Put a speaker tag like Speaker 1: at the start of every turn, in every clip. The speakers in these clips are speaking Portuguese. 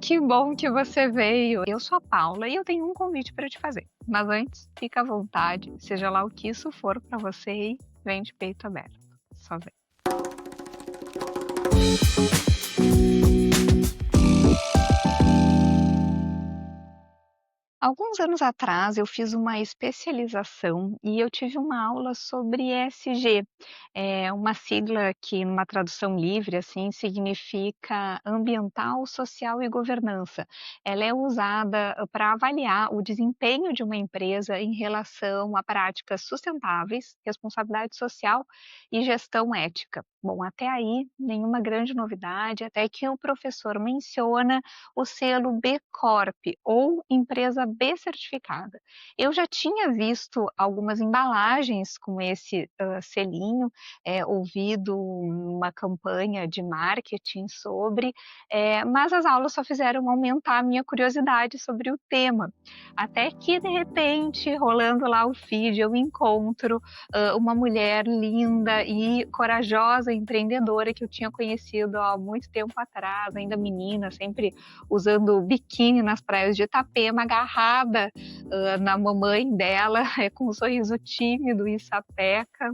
Speaker 1: Que bom que você veio. Eu sou a Paula e eu tenho um convite para te fazer. Mas antes, fica à vontade, seja lá o que isso for para você e vem de peito aberto. Só vem. Alguns anos atrás eu fiz uma especialização e eu tive uma aula sobre ESG, uma sigla que numa tradução livre, assim, significa ambiental, social e governança. Ela é usada para avaliar o desempenho de uma empresa em relação a práticas sustentáveis, responsabilidade social e gestão ética. Bom, até aí nenhuma grande novidade, até que o professor menciona o selo B Corp ou empresa B certificada. Eu já tinha visto algumas embalagens com esse selinho, ouvido uma campanha de marketing sobre, mas as aulas só fizeram aumentar a minha curiosidade sobre o tema. Até que, de repente, rolando lá o feed, eu encontro uma mulher linda e corajosa, empreendedora que eu tinha conhecido há muito tempo atrás, ainda menina, sempre usando biquíni nas praias de Itapema, agarrada na mamãe dela, com um sorriso tímido e sapeca.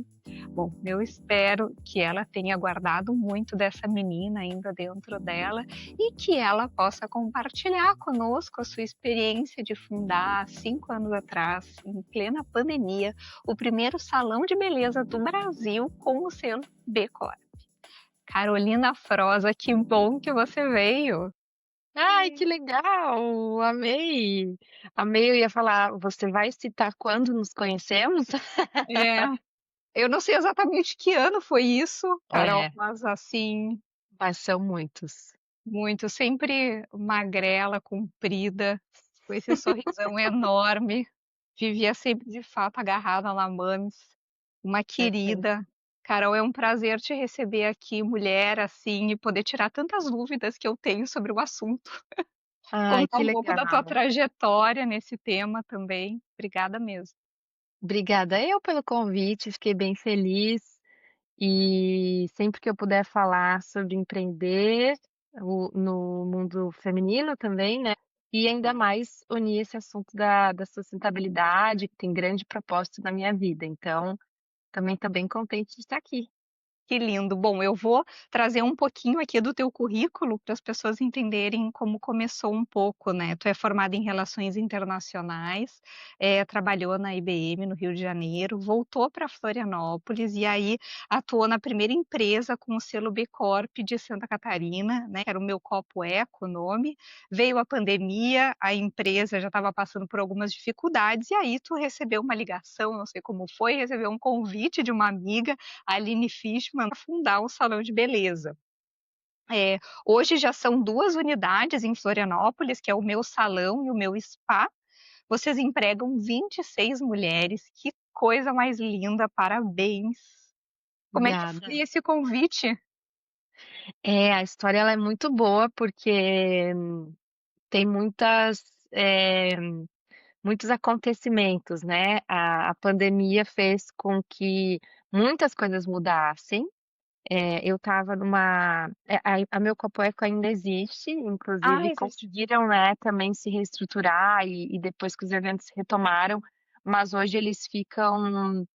Speaker 1: Bom, eu espero que ela tenha guardado muito dessa menina ainda dentro dela e que ela possa compartilhar conosco a sua experiência de fundar, 5 anos atrás, em plena pandemia, o primeiro salão de beleza do Brasil com o selo B Corp. Carolina Froza, que bom que você veio!
Speaker 2: Ai, que legal! Amei. Amei, eu ia falar, você vai citar quando nos conhecemos?
Speaker 1: É, eu não sei exatamente que ano foi isso, Carol,
Speaker 2: É,
Speaker 1: mas assim,
Speaker 2: mas são muitos.
Speaker 1: muito, sempre magrela, comprida, com esse sorrisão enorme, vivia sempre de fato agarrada na Mames, uma
Speaker 2: Perfeito.
Speaker 1: querida. Carol, é um prazer te receber aqui, mulher, assim, e poder tirar tantas dúvidas que eu tenho sobre o assunto.
Speaker 2: Ai,
Speaker 1: Contar
Speaker 2: que
Speaker 1: um pouco da tua
Speaker 2: legal.
Speaker 1: trajetória nesse tema também. Obrigada mesmo.
Speaker 2: Obrigada eu pelo convite, fiquei bem feliz e sempre que eu puder falar sobre empreender no mundo feminino também, né, e ainda mais unir esse assunto da sustentabilidade, que tem grande propósito na minha vida, então também estou bem contente de estar aqui.
Speaker 1: Que lindo. Bom, eu vou trazer um pouquinho aqui do teu currículo para as pessoas entenderem como começou um pouco, né. Tu é formada em relações internacionais, trabalhou na IBM no Rio de Janeiro, voltou para Florianópolis e aí atuou na primeira empresa com o selo B Corp de Santa Catarina, né, que era o Meu Copo Eco o nome. Veio a pandemia, a empresa já estava passando por algumas dificuldades e aí tu recebeu uma ligação, não sei como foi, recebeu um convite de uma amiga, a Aline Fishman, fundar um salão de beleza. Hoje já são 2 unidades em Florianópolis, que é o meu salão e o meu spa. Vocês empregam 26 mulheres, que coisa mais linda, parabéns. Como é que
Speaker 2: Obrigada.
Speaker 1: foi esse convite?
Speaker 2: É, a história ela é muito boa, porque tem eh, muitos acontecimentos, né. A pandemia fez com que muitas coisas mudassem. Eu estava numa a Meu Copo Eco ainda existe, inclusive
Speaker 1: Existe.
Speaker 2: conseguiram, né, também se reestruturar e depois que os eventos retomaram, mas hoje eles ficam,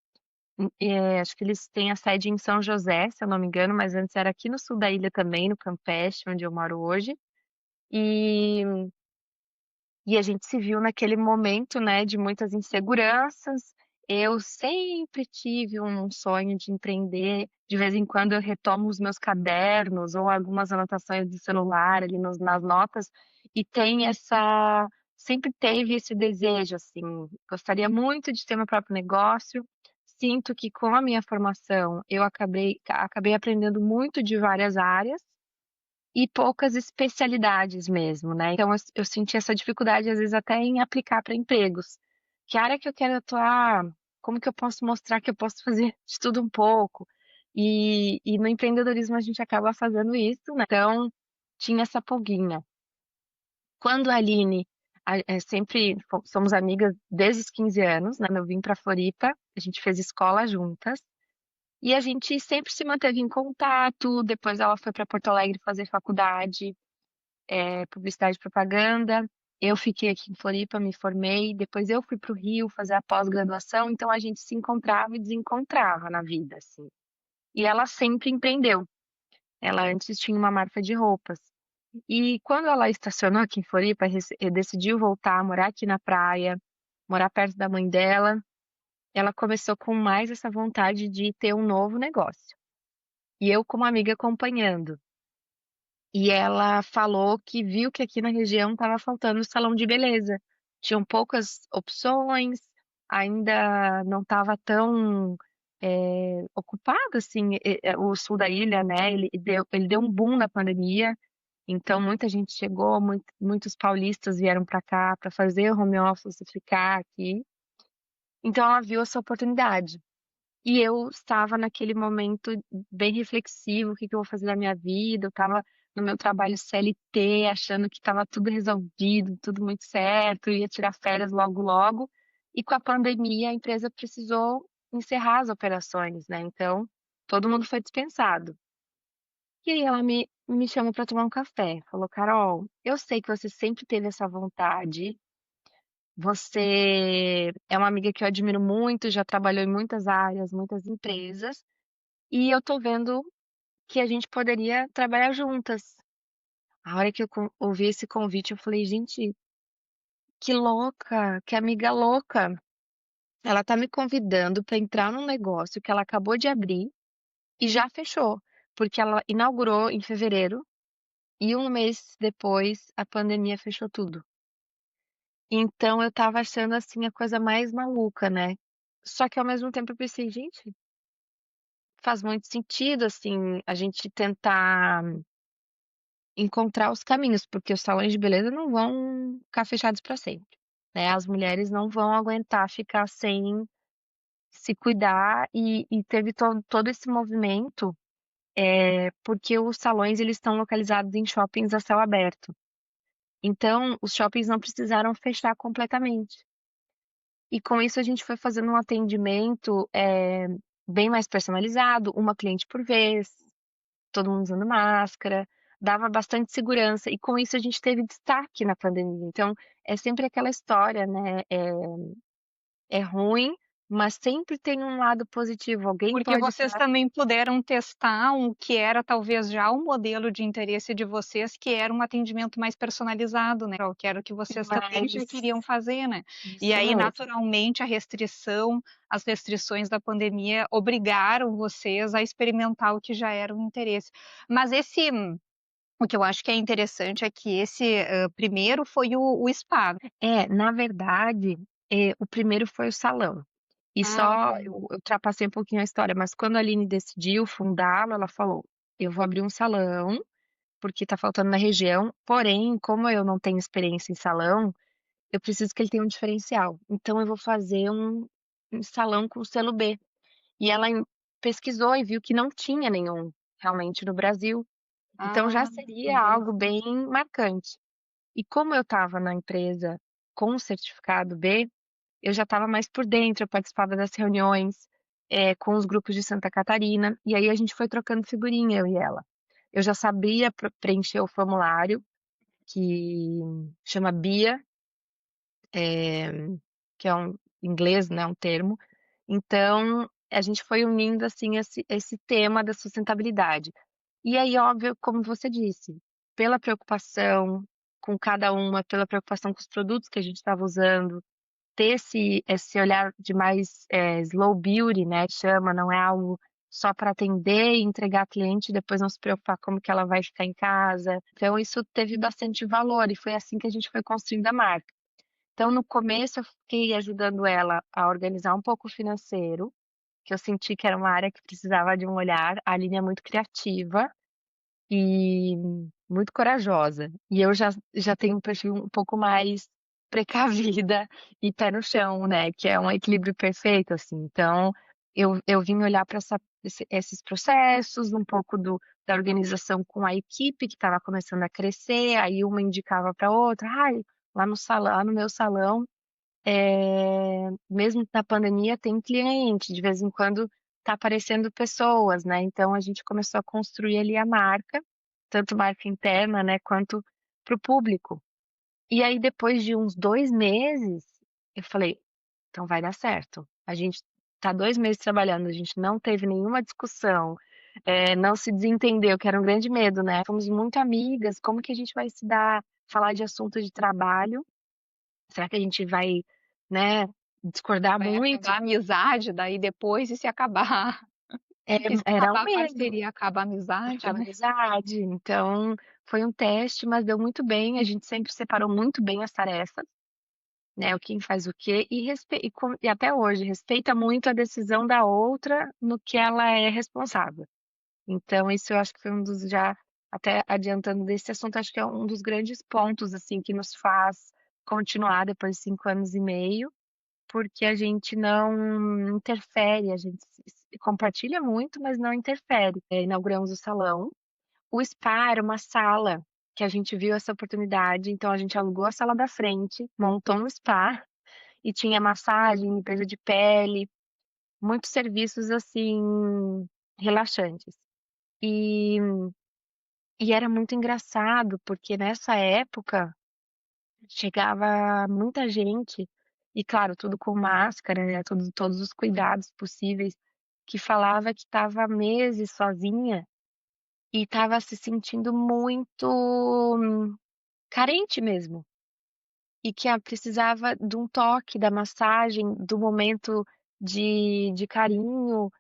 Speaker 2: acho que eles têm a sede em São José, se eu não me engano, mas antes era aqui no sul da ilha também, no Campeche, onde eu moro hoje. E a gente se viu naquele momento, né, de muitas inseguranças. Eu sempre tive um sonho de empreender, de vez em quando eu retomo os meus cadernos ou algumas anotações do celular ali nas notas, e tem essa sempre teve esse desejo, assim, gostaria muito de ter meu próprio negócio. Sinto que com a minha formação eu acabei aprendendo muito de várias áreas, e poucas especialidades mesmo, né, então eu senti essa dificuldade, às vezes, até em aplicar para empregos. Que área que eu quero atuar? Como que eu posso mostrar que eu posso fazer de tudo um pouco? E no empreendedorismo a gente acaba fazendo isso, né, então tinha essa pulguinha. Quando a Aline sempre somos amigas desde os 15 anos, né, eu vim pra Floripa, a gente fez escola juntas, e a gente sempre se manteve em contato, depois ela foi para Porto Alegre fazer faculdade. publicidade e propaganda. Eu fiquei aqui em Floripa, me formei, depois eu fui para o Rio fazer a pós-graduação, então a gente se encontrava e desencontrava na vida, assim. E ela sempre empreendeu. Ela antes tinha uma marca de roupas. E quando ela estacionou aqui em Floripa, decidiu voltar a morar aqui na praia, morar perto da mãe dela, ela começou com mais essa vontade de ter um novo negócio. E eu, como amiga, acompanhando. E ela falou que viu que aqui na região estava faltando salão de beleza. Tinham poucas opções, ainda não estava tão ocupado assim o sul da ilha, né? Ele deu um boom na pandemia, então muita gente chegou, muitos paulistas vieram para cá para fazer home office, ficar aqui. Então ela viu essa oportunidade. E eu estava naquele momento bem reflexivo, o que que eu vou fazer da minha vida? Eu estava no meu trabalho CLT, achando que estava tudo resolvido, tudo muito certo, ia tirar férias logo logo. E com a pandemia, a empresa precisou encerrar as operações, né? Então, todo mundo foi dispensado. E aí ela me chamou para tomar um café. Falou, Carol, eu sei que você sempre teve essa vontade. Você é uma amiga que eu admiro muito, já trabalhou em muitas áreas, muitas empresas. E eu tô vendo que a gente poderia trabalhar juntas. A hora que eu ouvi esse convite, eu falei, gente, que louca, que amiga louca. Ela tá me convidando para entrar num negócio que ela acabou de abrir e já fechou, porque ela inaugurou em fevereiro e um mês depois a pandemia fechou tudo. Então eu tava achando assim a coisa mais maluca, né? Só que ao mesmo tempo eu pensei, gente, faz muito sentido assim a gente tentar encontrar os caminhos, porque os salões de beleza não vão ficar fechados para sempre, né? As mulheres não vão aguentar ficar sem se cuidar e teve todo esse movimento, porque os salões eles estão localizados em shoppings a céu aberto. Então, os shoppings não precisaram fechar completamente. E com isso a gente foi fazendo um atendimento bem mais personalizado, uma cliente por vez, todo mundo usando máscara, dava bastante segurança e com isso a gente teve destaque na pandemia. Então, é sempre aquela história, né? É ruim, mas sempre tem um lado positivo. Alguém
Speaker 1: Porque
Speaker 2: pode
Speaker 1: vocês
Speaker 2: estar.
Speaker 1: também puderam testar o que era talvez já o modelo de interesse de vocês, que era um atendimento mais personalizado, né, que era o que vocês também já
Speaker 2: Mas,
Speaker 1: queriam fazer, né. E
Speaker 2: isso
Speaker 1: aí
Speaker 2: mesmo.
Speaker 1: naturalmente as restrições da pandemia obrigaram vocês a experimentar o que já era um interesse. Mas o que eu acho que é interessante é que primeiro foi o spa.
Speaker 2: Na verdade, o primeiro foi o salão. E
Speaker 1: Ah,
Speaker 2: só eu ultrapassei um pouquinho a história, mas quando a Aline decidiu fundá-lo, ela falou: "Eu vou abrir um salão, porque tá faltando na região, porém, como eu não tenho experiência em salão, eu preciso que ele tenha um diferencial. Então eu vou fazer um salão com selo B". E ela pesquisou e viu que não tinha nenhum realmente no Brasil. Então já
Speaker 1: ah,
Speaker 2: seria algo
Speaker 1: interessante.
Speaker 2: bem marcante. E como eu estava na empresa com o certificado B, eu já estava mais por dentro, eu participava das reuniões, com os grupos de Santa Catarina, e aí a gente foi trocando figurinha, eu e ela. Eu já sabia preencher o formulário, que chama BIA, que é um inglês, né, um termo. Então, a gente foi unindo, assim, esse tema da sustentabilidade. E aí, óbvio, como você disse, pela preocupação com cada uma, pela preocupação com os produtos que a gente estava usando, ter esse olhar de mais, slow beauty, né, chama, não é algo só para atender e entregar a cliente e depois não se preocupar como que ela vai ficar em casa. Então isso teve bastante valor e foi assim que a gente foi construindo a marca. Então no começo eu fiquei ajudando ela a organizar um pouco o financeiro, que eu senti que era uma área que precisava de um olhar. A Aline é muito criativa e muito corajosa. E eu já tenho um perfil um pouco mais precavida e pé no chão, né, que é um equilíbrio perfeito, assim. Então, eu vim olhar para esses processos, um pouco da organização com a equipe que estava começando a crescer, aí uma indicava para outra: "Ai, lá no meu salão mesmo na pandemia tem cliente, de vez em quando tá aparecendo pessoas, né, então a gente começou a construir ali a marca, tanto marca interna, né, quanto para o público. E aí depois de uns 2 meses, eu falei: "Então vai dar certo. A gente tá 2 meses trabalhando, a gente não teve nenhuma discussão, não se desentendeu", que era um grande medo, né. Fomos muito amigas, como que a gente vai se dar falar de assunto de trabalho? Será que a gente vai, né, discordar
Speaker 1: Vai
Speaker 2: muito?
Speaker 1: acabar a amizade daí depois e se acabar e se
Speaker 2: Era um
Speaker 1: acabar a
Speaker 2: medo,
Speaker 1: parceria, acaba a amizade,
Speaker 2: acaba a
Speaker 1: né.
Speaker 2: amizade. Então, foi um teste, mas deu muito bem, a gente sempre separou muito bem as tarefas. Né, o quem faz o quê e até hoje respeita muito a decisão da outra no que ela é responsável. Então isso eu acho que foi um dos já até adiantando desse assunto, acho que é um dos grandes pontos, assim, que nos faz continuar depois de 5 anos e meio, porque a gente não interfere, a gente se compartilha muito, mas não interfere. Inauguramos o salão, o spa era uma sala que a gente viu essa oportunidade, então a gente alugou a sala da frente, montou um spa e tinha massagem, limpeza de pele, muitos serviços, assim, relaxantes. E era muito engraçado, porque nessa época chegava muita gente e claro, tudo com máscara, né, todos os cuidados possíveis, que falava que estava meses sozinha e estava se sentindo muito carente mesmo. E que precisava de um toque, da massagem, do momento de carinho,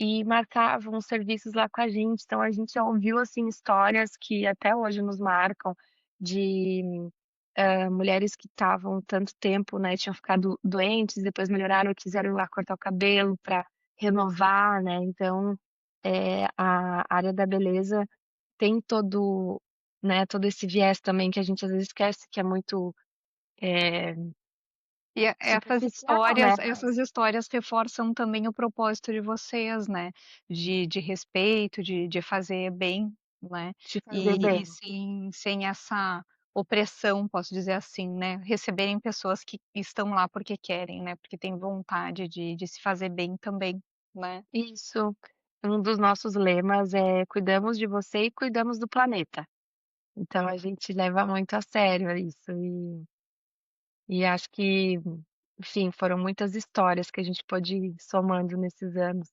Speaker 2: e marcavam os serviços lá com a gente. Então a gente já ouviu, assim, histórias que até hoje nos marcam, de, mulheres que estavam tanto tempo, né, tinham ficado doentes, depois melhoraram e quiseram ir lá cortar o cabelo para renovar, né. Então, a área da beleza tem todo, né, todo esse viés também que a gente às vezes esquece que é muito, eh
Speaker 1: E
Speaker 2: superficial, né,
Speaker 1: essas
Speaker 2: mas
Speaker 1: histórias reforçam também o propósito de vocês, né, de respeito, de fazer bem, né,
Speaker 2: te fazer
Speaker 1: e
Speaker 2: bem.
Speaker 1: sem essa opressão, posso dizer assim, né, receberem pessoas que estão lá porque querem, né, porque têm vontade de se fazer bem também, né.
Speaker 2: Isso. Um dos nossos lemas é: "Cuidamos de você e cuidamos do planeta". Então a gente leva muito a sério isso e acho que, enfim, foram muitas histórias que a gente pôde ir somando nesses anos.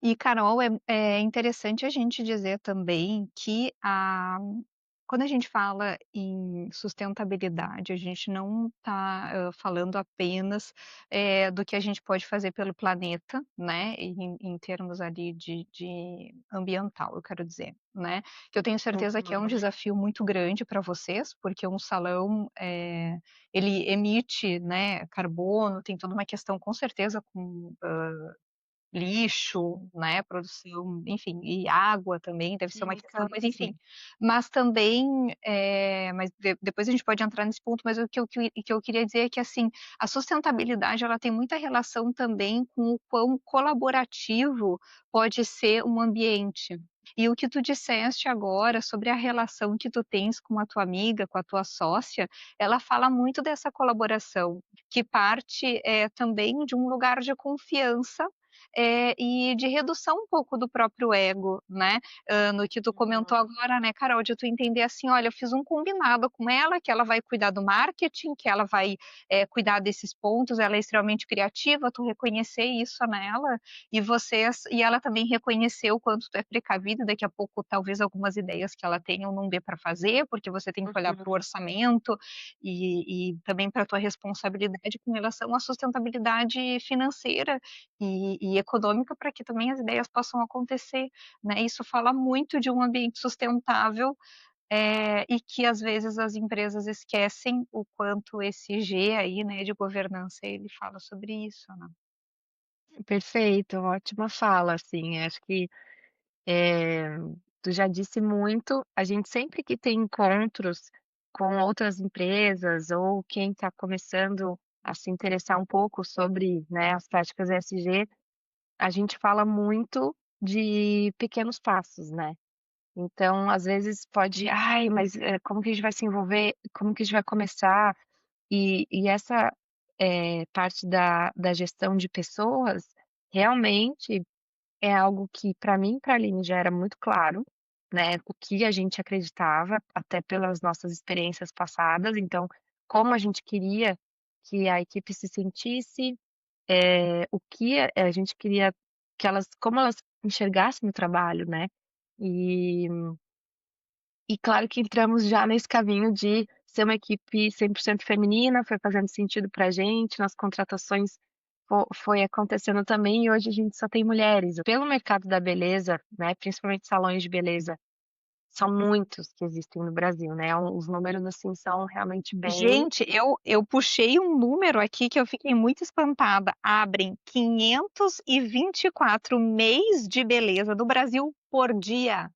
Speaker 1: E Carol, é interessante a gente dizer também que quando a gente fala em sustentabilidade, a gente não está falando apenas, do que a gente pode fazer pelo planeta, né, em termos ali de ambiental, eu quero dizer, né, que eu tenho certeza que é um
Speaker 2: Uhum.
Speaker 1: desafio muito grande para vocês, porque um salão, ele emite, né, carbono, tem toda uma questão com certeza com lixo, né, produção, enfim, e água também deve ser uma questão,
Speaker 2: Química,
Speaker 1: mas enfim.
Speaker 2: sim.
Speaker 1: Mas também, mas depois a gente pode entrar nesse ponto, mas o que eu queria dizer é que, assim, a sustentabilidade ela tem muita relação também com o quão colaborativo pode ser um ambiente. E o que tu disseste agora sobre a relação que tu tens com a tua amiga, com a tua sócia, ela fala muito dessa colaboração, que parte, também de um lugar de confiança e de redução um pouco do próprio ego, né, no que tu comentou
Speaker 2: Uhum.
Speaker 1: agora, né, Carol, de tu entender assim: "Olha, eu fiz um combinado com ela que ela vai cuidar do marketing, que ela vai, cuidar desses pontos, ela é extremamente criativa", tu reconhecer isso nela, e ela também reconheceu o quanto tu é precavida, daqui a pouco talvez algumas ideias que ela tenha não dê para fazer, porque você tem que olhar para o
Speaker 2: Uhum.
Speaker 1: orçamento, e também para a tua responsabilidade com relação à sustentabilidade financeira e econômica para que também as ideias possam acontecer, né. Isso fala muito de um ambiente sustentável, e que às vezes as empresas esquecem o quanto esse G aí, né, de governança, ele fala sobre isso, né.
Speaker 2: Perfeito, ótima fala, assim, acho que, eh, tu já disse muito. A gente sempre que tem encontros com outras empresas ou quem está começando a se interessar um pouco sobre, né, as práticas ESG, a gente fala muito de pequenos passos, né. Então, às vezes pode: "Ai, mas, como que a gente vai se envolver? Como que a gente vai começar?". E essa, parte da gestão de pessoas, realmente é algo que para mim e pra Aline já era muito claro, né, o que a gente acreditava, até pelas nossas experiências passadas, então, como a gente queria que a equipe se sentisse, o que a gente queria que elas como elas enxergassem o trabalho, né. E claro que entramos já nesse caminho de ser uma equipe 100% feminina, foi fazendo sentido pra gente, nas contratações foi acontecendo também e hoje a gente só tem mulheres. Pelo mercado da beleza, né, principalmente salões de beleza, são muitos que existem no Brasil, né, os números, assim, são realmente bem.
Speaker 1: Gente, eu puxei um número aqui que eu fiquei muito espantada. Abrem 524 MEIs de beleza do Brasil por dia,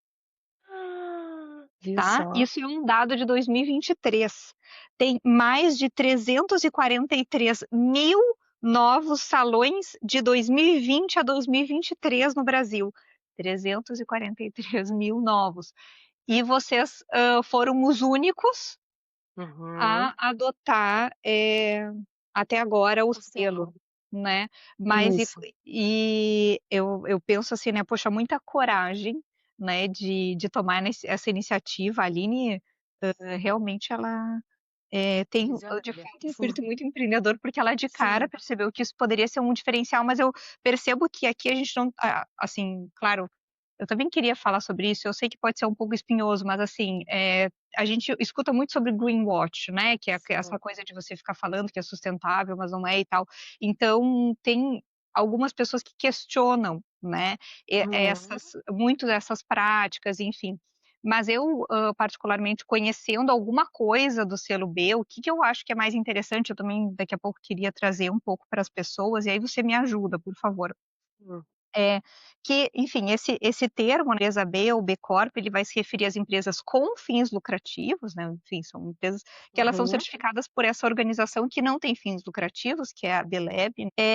Speaker 2: Viu
Speaker 1: tá?
Speaker 2: só?
Speaker 1: Isso é um dado de 2023. Tem mais de 343.000 novos salões de 2020 a 2023 no Brasil. 343.000 novos. E vocês foram os únicos
Speaker 2: Uhum.
Speaker 1: a adotar, até agora o
Speaker 2: O selo.
Speaker 1: selo, né. Mas
Speaker 2: Isso.
Speaker 1: eu penso assim, né, poxa, muita coragem, né, de tomar essa iniciativa. A Aline,
Speaker 2: Sim,
Speaker 1: realmente ela, tem de
Speaker 2: visionária.
Speaker 1: fato um espírito muito empreendedor, porque ela de cara
Speaker 2: Sim.
Speaker 1: percebeu que isso poderia ser um diferencial, mas eu percebo que aqui a gente não assim, claro, eu também queria falar sobre isso, eu sei que pode ser um pouco espinhoso, mas assim, a gente escuta muito sobre greenwash, né, que é essa
Speaker 2: Sim.
Speaker 1: coisa de você ficar falando que é sustentável, mas não é e tal. Então, tem algumas pessoas que questionam, né,
Speaker 2: Uhum.
Speaker 1: muito dessas práticas, enfim. Mas eu, particularmente conhecendo alguma coisa do selo B, o que que eu acho que é mais interessante, eu também daqui a pouco queria trazer um pouco para as pessoas, e aí você me ajuda, por favor.
Speaker 2: Hum.
Speaker 1: É, que, enfim, esse termo, empresa B ou B Corp, ele vai se referir às empresas com fins lucrativos, né, enfim, são empresas que elas são
Speaker 2: Uhum.
Speaker 1: certificadas por essa organização que não tem fins lucrativos, que é a B-Lab.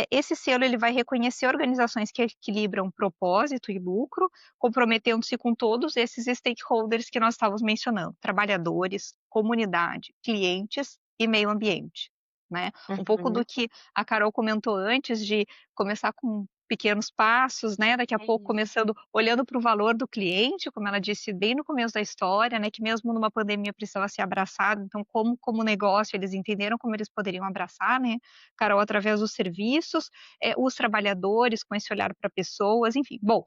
Speaker 1: Esse selo ele vai reconhecer organizações que equilibram propósito e lucro, comprometendo-se com todos esses stakeholders que nós estávamos mencionando, trabalhadores, comunidade, clientes e meio ambiente, né. Um pouco
Speaker 2: Uhum.
Speaker 1: do que a Carol comentou antes de começar com pequenos passos, né, daqui a
Speaker 2: É
Speaker 1: pouco
Speaker 2: isso.
Speaker 1: começando olhando para o valor do cliente, como ela disse bem no começo da história, né, que mesmo numa pandemia precisava ser abraçado, então como negócio eles entenderam como eles poderiam abraçar, né, Carol, através dos serviços, os trabalhadores com esse olhar para pessoas, enfim. Bom,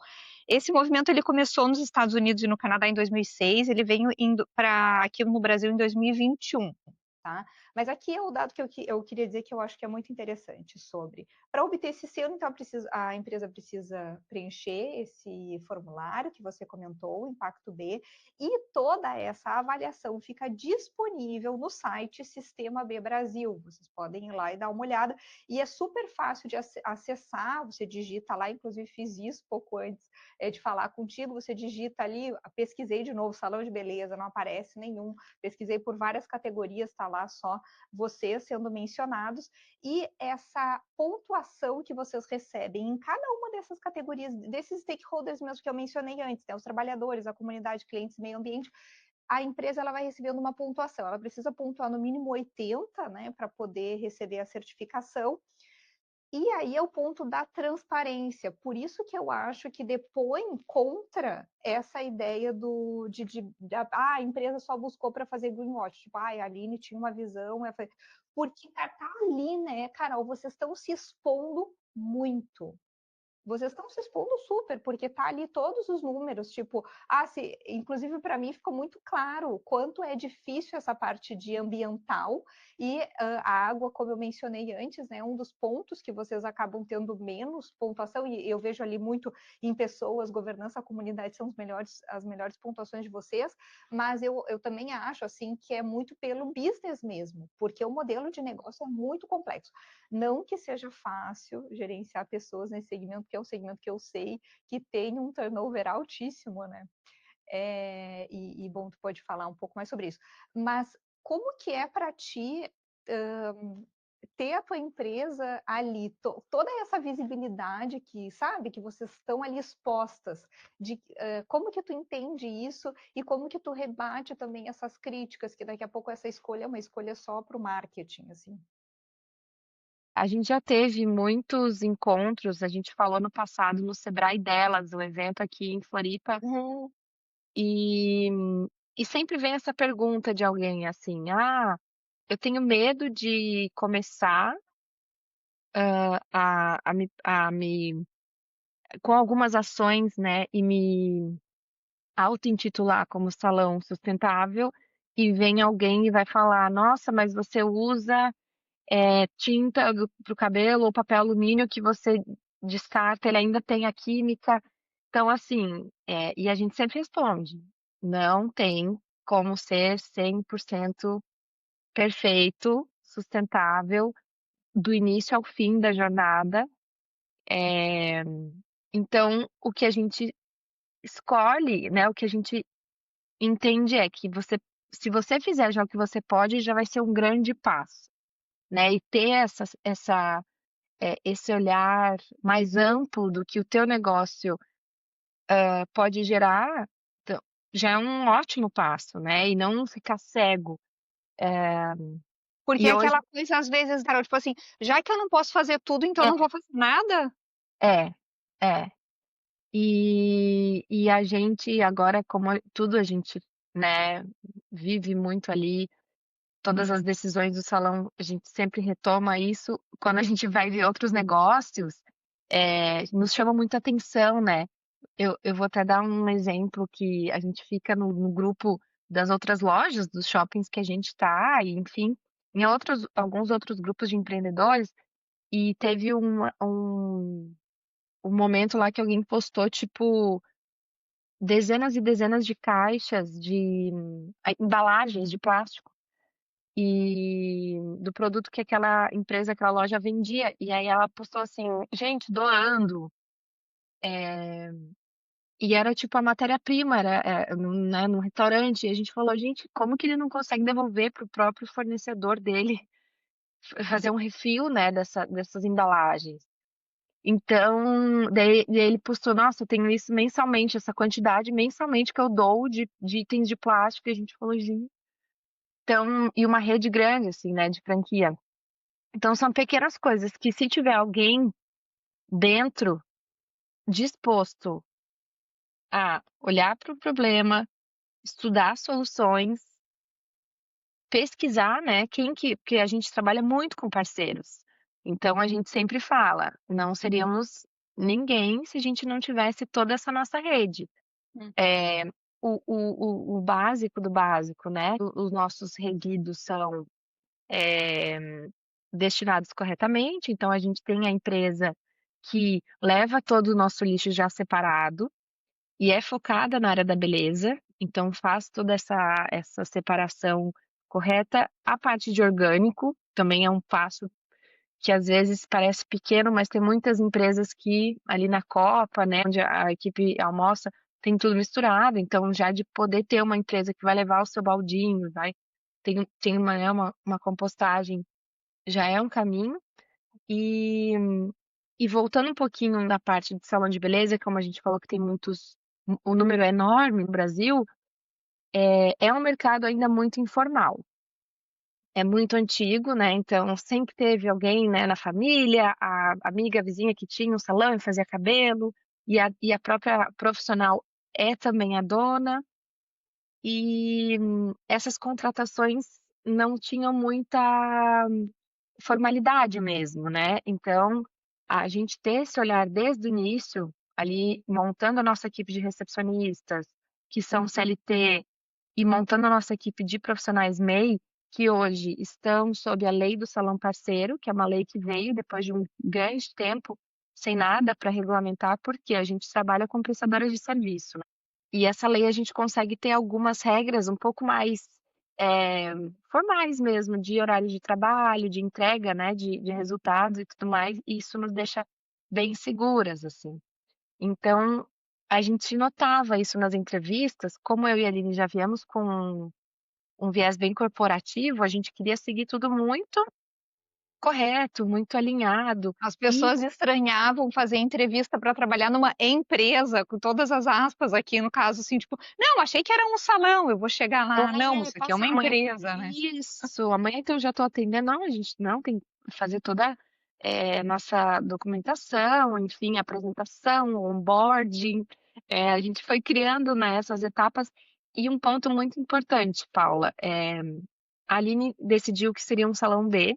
Speaker 1: esse movimento ele começou nos Estados Unidos e no Canadá em 2006, ele veio indo para aqui no Brasil em 2021, tá. Mas aqui é o dado que eu queria dizer que eu acho que é muito interessante sobre para obter esse selo, então a empresa precisa preencher esse formulário que você comentou, o Impacto B, e toda essa avaliação fica disponível no site Sistema B Brasil. Vocês podem ir lá e dar uma olhada, e é super fácil de acessar, você digita lá, inclusive fiz isso pouco antes de falar contigo, você digita ali, pesquisei de novo, salão de beleza, não aparece nenhum, pesquisei por várias categorias, está lá só vocês sendo mencionados, e essa pontuação que vocês recebem em cada uma dessas categorias, desses stakeholders mesmo que eu mencionei antes, né, os trabalhadores, a comunidade, clientes, meio ambiente, a empresa ela vai recebendo uma pontuação, ela precisa pontuar no mínimo 80, né, para poder receber a certificação, e aí é o ponto da transparência. Por isso que eu acho que depõe contra essa ideia a empresa só buscou para fazer greenwash. Tipo, a Aline tinha uma visão, porque tá ali, né, Carol? Vocês estão se expondo muito. Vocês estão se expondo super, porque tá ali todos os números, tipo, se, inclusive para mim ficou muito claro o quanto é difícil essa parte de ambiental e a água, como eu mencionei antes, né, um dos pontos que vocês acabam tendo menos pontuação, e eu vejo ali muito em pessoas, governança, comunidade são as melhores pontuações de vocês, mas eu também acho assim que é muito pelo business mesmo, porque o modelo de negócio é muito complexo. Não que seja fácil gerenciar pessoas nesse segmento, que é um segmento que eu sei que tem um turnover altíssimo, né? Bom, tu pode falar um pouco mais sobre isso. Mas como que é para ti ter a tua empresa ali, toda essa visibilidade que, sabe, que vocês estão ali expostas, como que tu entende isso e como que tu rebate também essas críticas, que daqui a pouco essa escolha é uma escolha só para o marketing, assim.
Speaker 2: A gente já teve muitos encontros, a gente falou no passado no Sebrae Delas, um evento aqui em Floripa, E e sempre vem essa pergunta de alguém assim: "Ah, eu tenho medo de começar, a me com algumas ações, né, e me auto-intitular como salão sustentável, e vem alguém e vai falar: "Nossa, mas você usa, tinta para o cabelo ou papel alumínio que você descarta, ele ainda tem a química". Então assim, e a gente sempre responde: "Não tem como ser 100% perfeito, sustentável, do início ao fim da jornada". Eh, então o que a gente escolhe, né, o que a gente entende é que você se você fizer já o que você pode, já vai ser um grande passo, né, e ter esse olhar mais amplo do que o teu negócio, pode gerar, então, já é um ótimo passo, né, e não ficar cego. Eh,
Speaker 1: Porque
Speaker 2: e
Speaker 1: é
Speaker 2: hoje
Speaker 1: aquela coisa às vezes, Carol, tipo assim, já que eu não posso fazer tudo, então eu não vou fazer nada?
Speaker 2: é, é. E a gente agora, como tudo a gente, né, vive muito ali. Todas as decisões do salão, a gente sempre retoma isso. Quando a gente vai ver outros negócios, nos chama muita atenção, né. Eu vou até dar um exemplo que a gente fica no grupo das outras lojas, dos shoppings que a gente tá e enfim, em outros alguns outros grupos de empreendedores, e teve um momento lá que alguém postou, tipo, dezenas e dezenas de caixas de embalagens de plástico. Do produto que aquela empresa, aquela loja vendia, e aí ela postou assim: "Gente, doando", e era tipo a matéria-prima, era, num restaurante, e a gente falou: "Gente, como que ele não consegue devolver para o próprio fornecedor dele, fazer um refil, né, dessas embalagens?". Então, daí ele postou: "Nossa, eu tenho isso mensalmente, essa quantidade mensalmente que eu dou de itens de plástico", e a gente falou: "Gente", então e uma rede grande, assim, né, de franquia. Então são pequenas coisas que, se tiver alguém dentro disposto a olhar para o problema, estudar soluções, pesquisar, né, quem que porque a gente trabalha muito com parceiros. Então a gente sempre fala: "Não seríamos ninguém se a gente não tivesse toda essa nossa rede".
Speaker 1: Hum.
Speaker 2: Eh, o básico do básico, né, os nossos resíduos são, destinados corretamente, então a gente tem a empresa que leva todo o nosso lixo já separado e é focada na área da beleza, então faz toda essa separação correta. A parte de orgânico também é um passo que às vezes parece pequeno, mas tem muitas empresas que ali na copa, né, onde a equipe almoça, tem tudo misturado, então já de poder ter uma empresa que vai levar o seu baldinho, vai tem uma, né, uma compostagem, já é um caminho. E e voltando um pouquinho na parte de salão de beleza, como a gente falou que tem muitos, o número é enorme no Brasil, é um mercado ainda muito informal. É muito antigo, né, então sempre teve alguém, né, na família, a amiga, a vizinha que tinha um salão e fazia cabelo, e a própria profissional é também a dona, e essas contratações não tinham muita formalidade mesmo, né. Então, a gente ter esse olhar desde o início, ali montando a nossa equipe de recepcionistas, que são CLT, e montando a nossa equipe de profissionais MEI, que hoje estão sob a lei do salão parceiro, que é uma lei que veio depois de um grande tempo sem nada para regulamentar, porque a gente trabalha com prestadoras de serviço, né. E essa lei a gente consegue ter algumas regras um pouco mais, eh, formais mesmo, de horário de trabalho, de entrega, né, de resultados e tudo mais, e isso nos deixa bem seguras, assim. Então, a gente notava isso nas entrevistas, como eu e a Aline já viemos com um viés bem corporativo, a gente queria seguir tudo muito correto, muito alinhado,
Speaker 1: As
Speaker 2: e
Speaker 1: pessoas estranhavam fazer entrevista para trabalhar numa empresa, com todas as aspas aqui, no caso, assim, tipo: "Não, achei que era um salão, eu vou chegar lá, não, isso aqui é
Speaker 2: passa
Speaker 1: uma
Speaker 2: amanhã,
Speaker 1: empresa, né".
Speaker 2: isso, amanhã então eu já estou atendendo, não, a gente não, tem que fazer toda, nossa documentação, enfim, apresentação, onboarding. A gente foi criando, né, essas etapas e um ponto muito importante, Paula, a Aline decidiu que seria um salão B.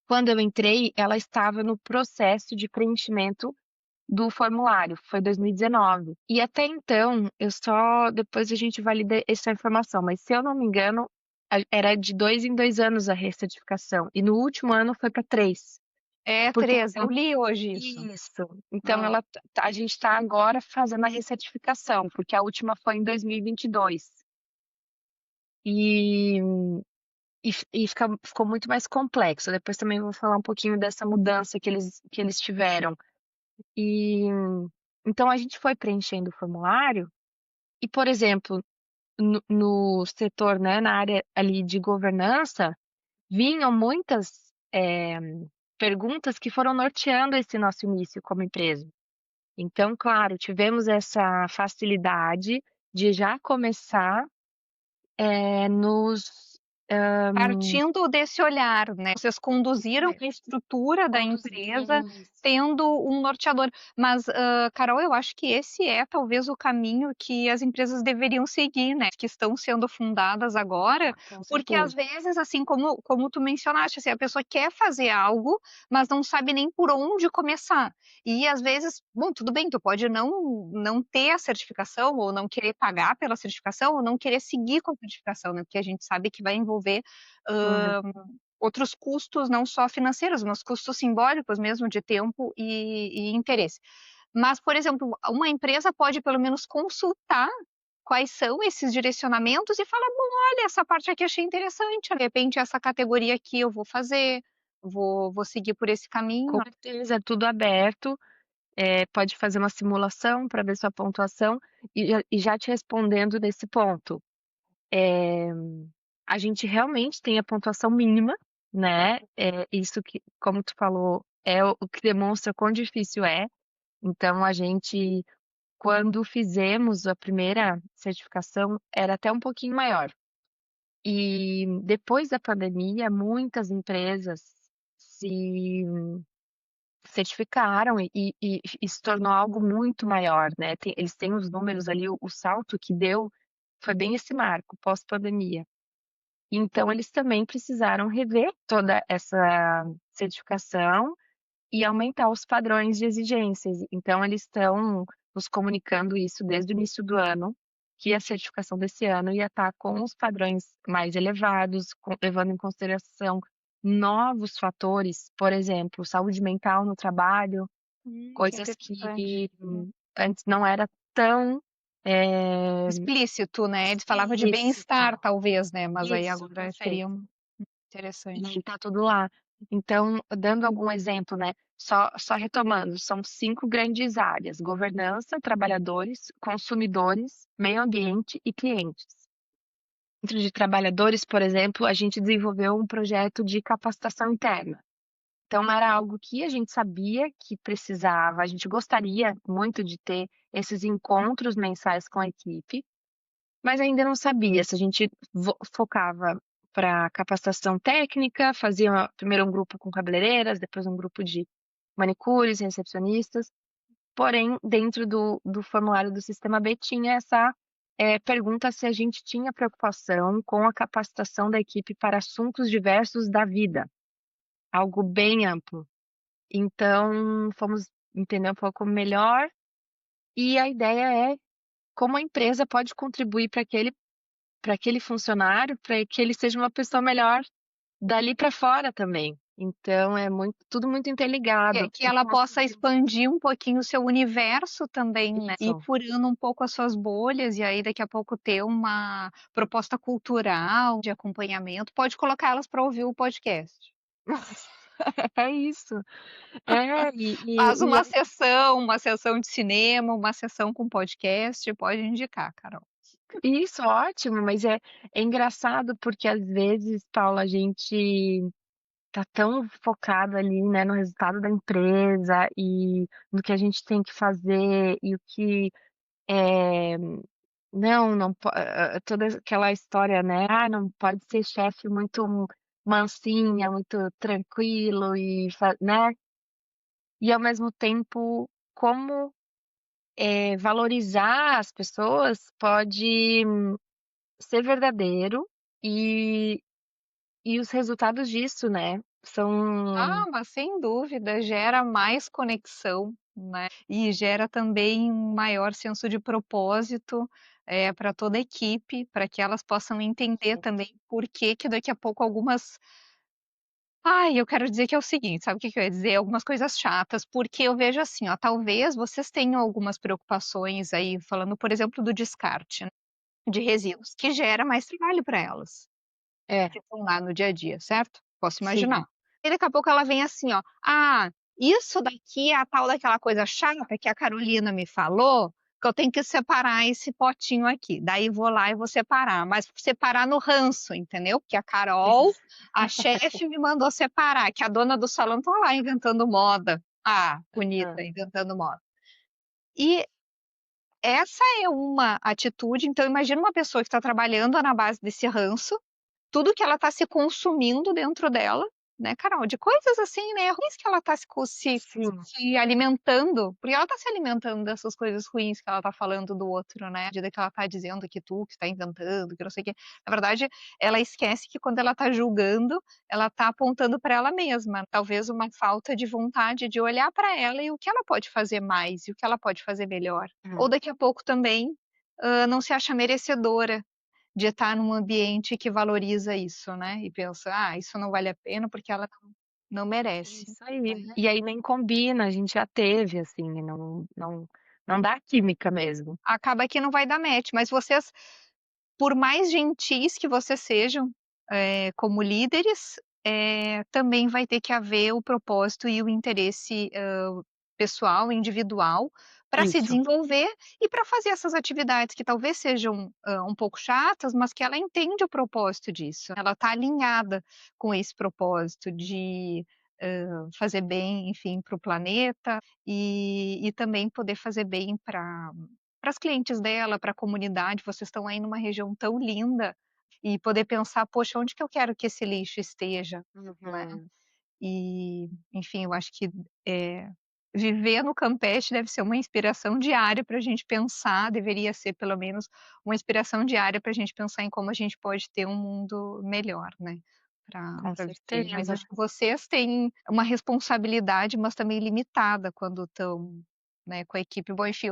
Speaker 2: Quando eu entrei, ela estava no processo de preenchimento do formulário, foi 2019. E até então, eu só depois a gente valida essa informação, mas se eu não me engano, era de 2 em 2 anos a recertificação, e no último ano foi para 3.
Speaker 1: É,
Speaker 2: Porque
Speaker 1: 3, eu li hoje isso.
Speaker 2: isso. Então
Speaker 1: Hã.
Speaker 2: a gente está agora fazendo a recertificação, porque a última foi em 2022. E ficou muito mais complexo. Depois também vou falar um pouquinho dessa mudança que eles tiveram. E então a gente foi preenchendo o formulário e, por exemplo, no setor, né, na área ali de governança, vinham muitas, perguntas que foram norteando esse nosso início como empresa. Então, claro, tivemos essa facilidade de já começar, nos, hã,
Speaker 1: Partindo desse olhar, né, vocês conduziram a estrutura da empresa
Speaker 2: isso.
Speaker 1: tendo um norteador. Mas, Carol, eu acho que esse é talvez o caminho que as empresas deveriam seguir, né, que estão sendo fundadas agora,
Speaker 2: Com
Speaker 1: porque às
Speaker 2: certeza.
Speaker 1: vezes, assim, como tu mencionaste, assim, a pessoa quer fazer algo, mas não sabe nem por onde começar. E às vezes, bom, tudo bem, tu pode não ter a certificação ou não querer pagar pela certificação ou não querer seguir com a certificação, né, porque a gente sabe que vai envolver
Speaker 2: Uhum.
Speaker 1: hã, outros custos, não só financeiros, mas custos simbólicos mesmo de tempo e interesse. Mas, por exemplo, uma empresa pode pelo menos consultar quais são esses direcionamentos e falar: "Bom, olha, essa parte aqui achei interessante, de repente essa categoria aqui eu vou fazer, vou seguir por esse
Speaker 2: Com
Speaker 1: caminho".
Speaker 2: certeza, é tudo aberto, pode fazer uma simulação para ver sua pontuação e já te respondendo nesse ponto, eh, a gente realmente tem a pontuação mínima, né, isso que, como tu falou, é o que demonstra quão difícil é. Então a gente, quando fizemos a primeira certificação, era até um pouquinho maior. E depois da pandemia, muitas empresas se certificaram e se tornou algo muito maior, né, eles têm os números ali, o salto que deu foi bem esse marco, pós-pandemia. Então eles também precisaram rever toda essa certificação e aumentar os padrões de exigências. Então eles estão nos comunicando isso desde o início do ano, que a certificação desse ano ia estar com os padrões mais elevados, levando em consideração novos fatores, por exemplo, saúde mental no trabalho,
Speaker 1: Que
Speaker 2: coisas
Speaker 1: interessante.
Speaker 2: que antes não era tão,
Speaker 1: Explícito, né, ele falava de
Speaker 2: explícito.
Speaker 1: bem-estar talvez, né, mas aí
Speaker 2: Isso,
Speaker 1: agora seria
Speaker 2: perfeito.
Speaker 1: interessante.
Speaker 2: E tá tudo lá. Então, dando algum exemplo, né, só retomando, são 5 grandes áreas: governança, trabalhadores, consumidores, meio ambiente e clientes. Dentro de trabalhadores, por exemplo, a gente desenvolveu um projeto de capacitação interna. Então era algo que a gente sabia que precisava, a gente gostaria muito de ter esses encontros mensais com a equipe, mas ainda não sabia se a gente focava para capacitação técnica, fazia primeiro um grupo com cabeleireiras, depois um grupo de manicures, recepcionistas. Porém, dentro do formulário do Sistema B tinha essa, pergunta se a gente tinha preocupação com a capacitação da equipe para assuntos diversos da vida, algo bem amplo. Então, fomos entender um pouco melhor e a ideia é como a empresa pode contribuir para aquele funcionário, para que ele seja uma pessoa melhor dali para fora também. Então é tudo muito interligado
Speaker 1: Que
Speaker 2: e
Speaker 1: ela possa
Speaker 2: conseguimos
Speaker 1: expandir um pouquinho o seu universo também, né, ir
Speaker 2: isso.
Speaker 1: furando um pouco as suas bolhas, e aí daqui a pouco ter uma proposta cultural de acompanhamento, pode colocar elas para ouvir o podcast.
Speaker 2: É isso. É,
Speaker 1: Faz
Speaker 2: e aí
Speaker 1: uma sessão de cinema, uma sessão com podcast, pode indicar, Carol.
Speaker 2: isso, ótimo, mas é engraçado porque às vezes, Paula, a gente tá tão focado ali, né, no resultado da empresa e no que a gente tem que fazer e o que, eh não toda aquela história, né, não pode ser chefe muito mansinha, muito tranquilo e né, e ao mesmo tempo, como valorizar as pessoas pode ser verdadeiro e os resultados disso, né, são
Speaker 1: Ah, mas sem dúvida, gera mais conexão, né, e gera também um maior senso de propósito, pra toda a equipe, para que elas possam entender
Speaker 2: sim.
Speaker 1: também por que que daqui a pouco algumas ai, eu quero dizer que é o seguinte, sabe o que que eu ia dizer? Algumas coisas chatas, porque eu vejo assim, ó, talvez vocês tenham algumas preocupações aí, falando, por exemplo, do descarte, né, de resíduos, que gera mais trabalho para elas.
Speaker 2: É,
Speaker 1: Que estão lá no dia a dia, certo? Posso imaginar.
Speaker 2: sim.
Speaker 1: E daqui a pouco ela vem assim, ó: "Ah, isso daqui é a tal daquela coisa chata que a Carolina me falou, que eu tenho que separar esse potinho aqui". Daí vou lá e vou separar, mas separar no ranço, entendeu? Porque a Carol, a chefe, me mandou separar, que a dona do salão tá lá inventando moda. Ah, bonita,
Speaker 2: Hã.
Speaker 1: inventando moda. E essa é uma atitude, então imagina uma pessoa que está trabalhando na base desse ranço, tudo que ela está se consumindo dentro dela, né, Carol, de coisas assim, né, ruins que ela está
Speaker 2: Sim.
Speaker 1: se alimentando, porque ela está se alimentando dessas coisas ruins que ela está falando do outro, né, à medida que ela está dizendo que tu que está inventando, que não sei o quê. Na verdade, ela esquece que quando ela está julgando, ela está apontando para ela mesma, talvez uma falta de vontade de olhar para ela e o que ela pode fazer mais, e o que ela pode fazer melhor. Ou
Speaker 2: Hum.
Speaker 1: daqui a pouco também, não se acha merecedora de estar num ambiente que valoriza isso, né, e pensa: "Ah, isso não vale a pena porque ela não merece",
Speaker 2: Isso aí.
Speaker 1: né.
Speaker 2: E aí nem combina, a gente já teve, assim, não dá química mesmo.
Speaker 1: Acaba que não vai dar match, mas vocês, por mais gentis que vocês sejam, como líderes, também vai ter que haver o propósito e o interesse, pessoal, individual, para se
Speaker 2: Isso.
Speaker 1: desenvolver e para fazer essas atividades que talvez sejam, um pouco chatas, mas que ela entende o propósito disso. Ela está alinhada com esse propósito de, fazer bem, enfim, para o planeta e também poder fazer bem para as clientes dela, para a comunidade. Vocês estão aí numa região tão linda e poder pensar: "Poxa, onde que eu quero que esse lixo esteja?", né.
Speaker 2: Uhum.
Speaker 1: E, enfim, eu acho que, viver no Campeche deve ser uma inspiração diária para a gente pensar, deveria ser pelo menos uma inspiração diária para a gente pensar em como a gente pode ter um mundo melhor, né,
Speaker 2: Com
Speaker 1: para viver. Mas
Speaker 2: certeza.
Speaker 1: acho que vocês têm uma responsabilidade, mas também limitada quando estão, né, com a equipe. Bom, enfim,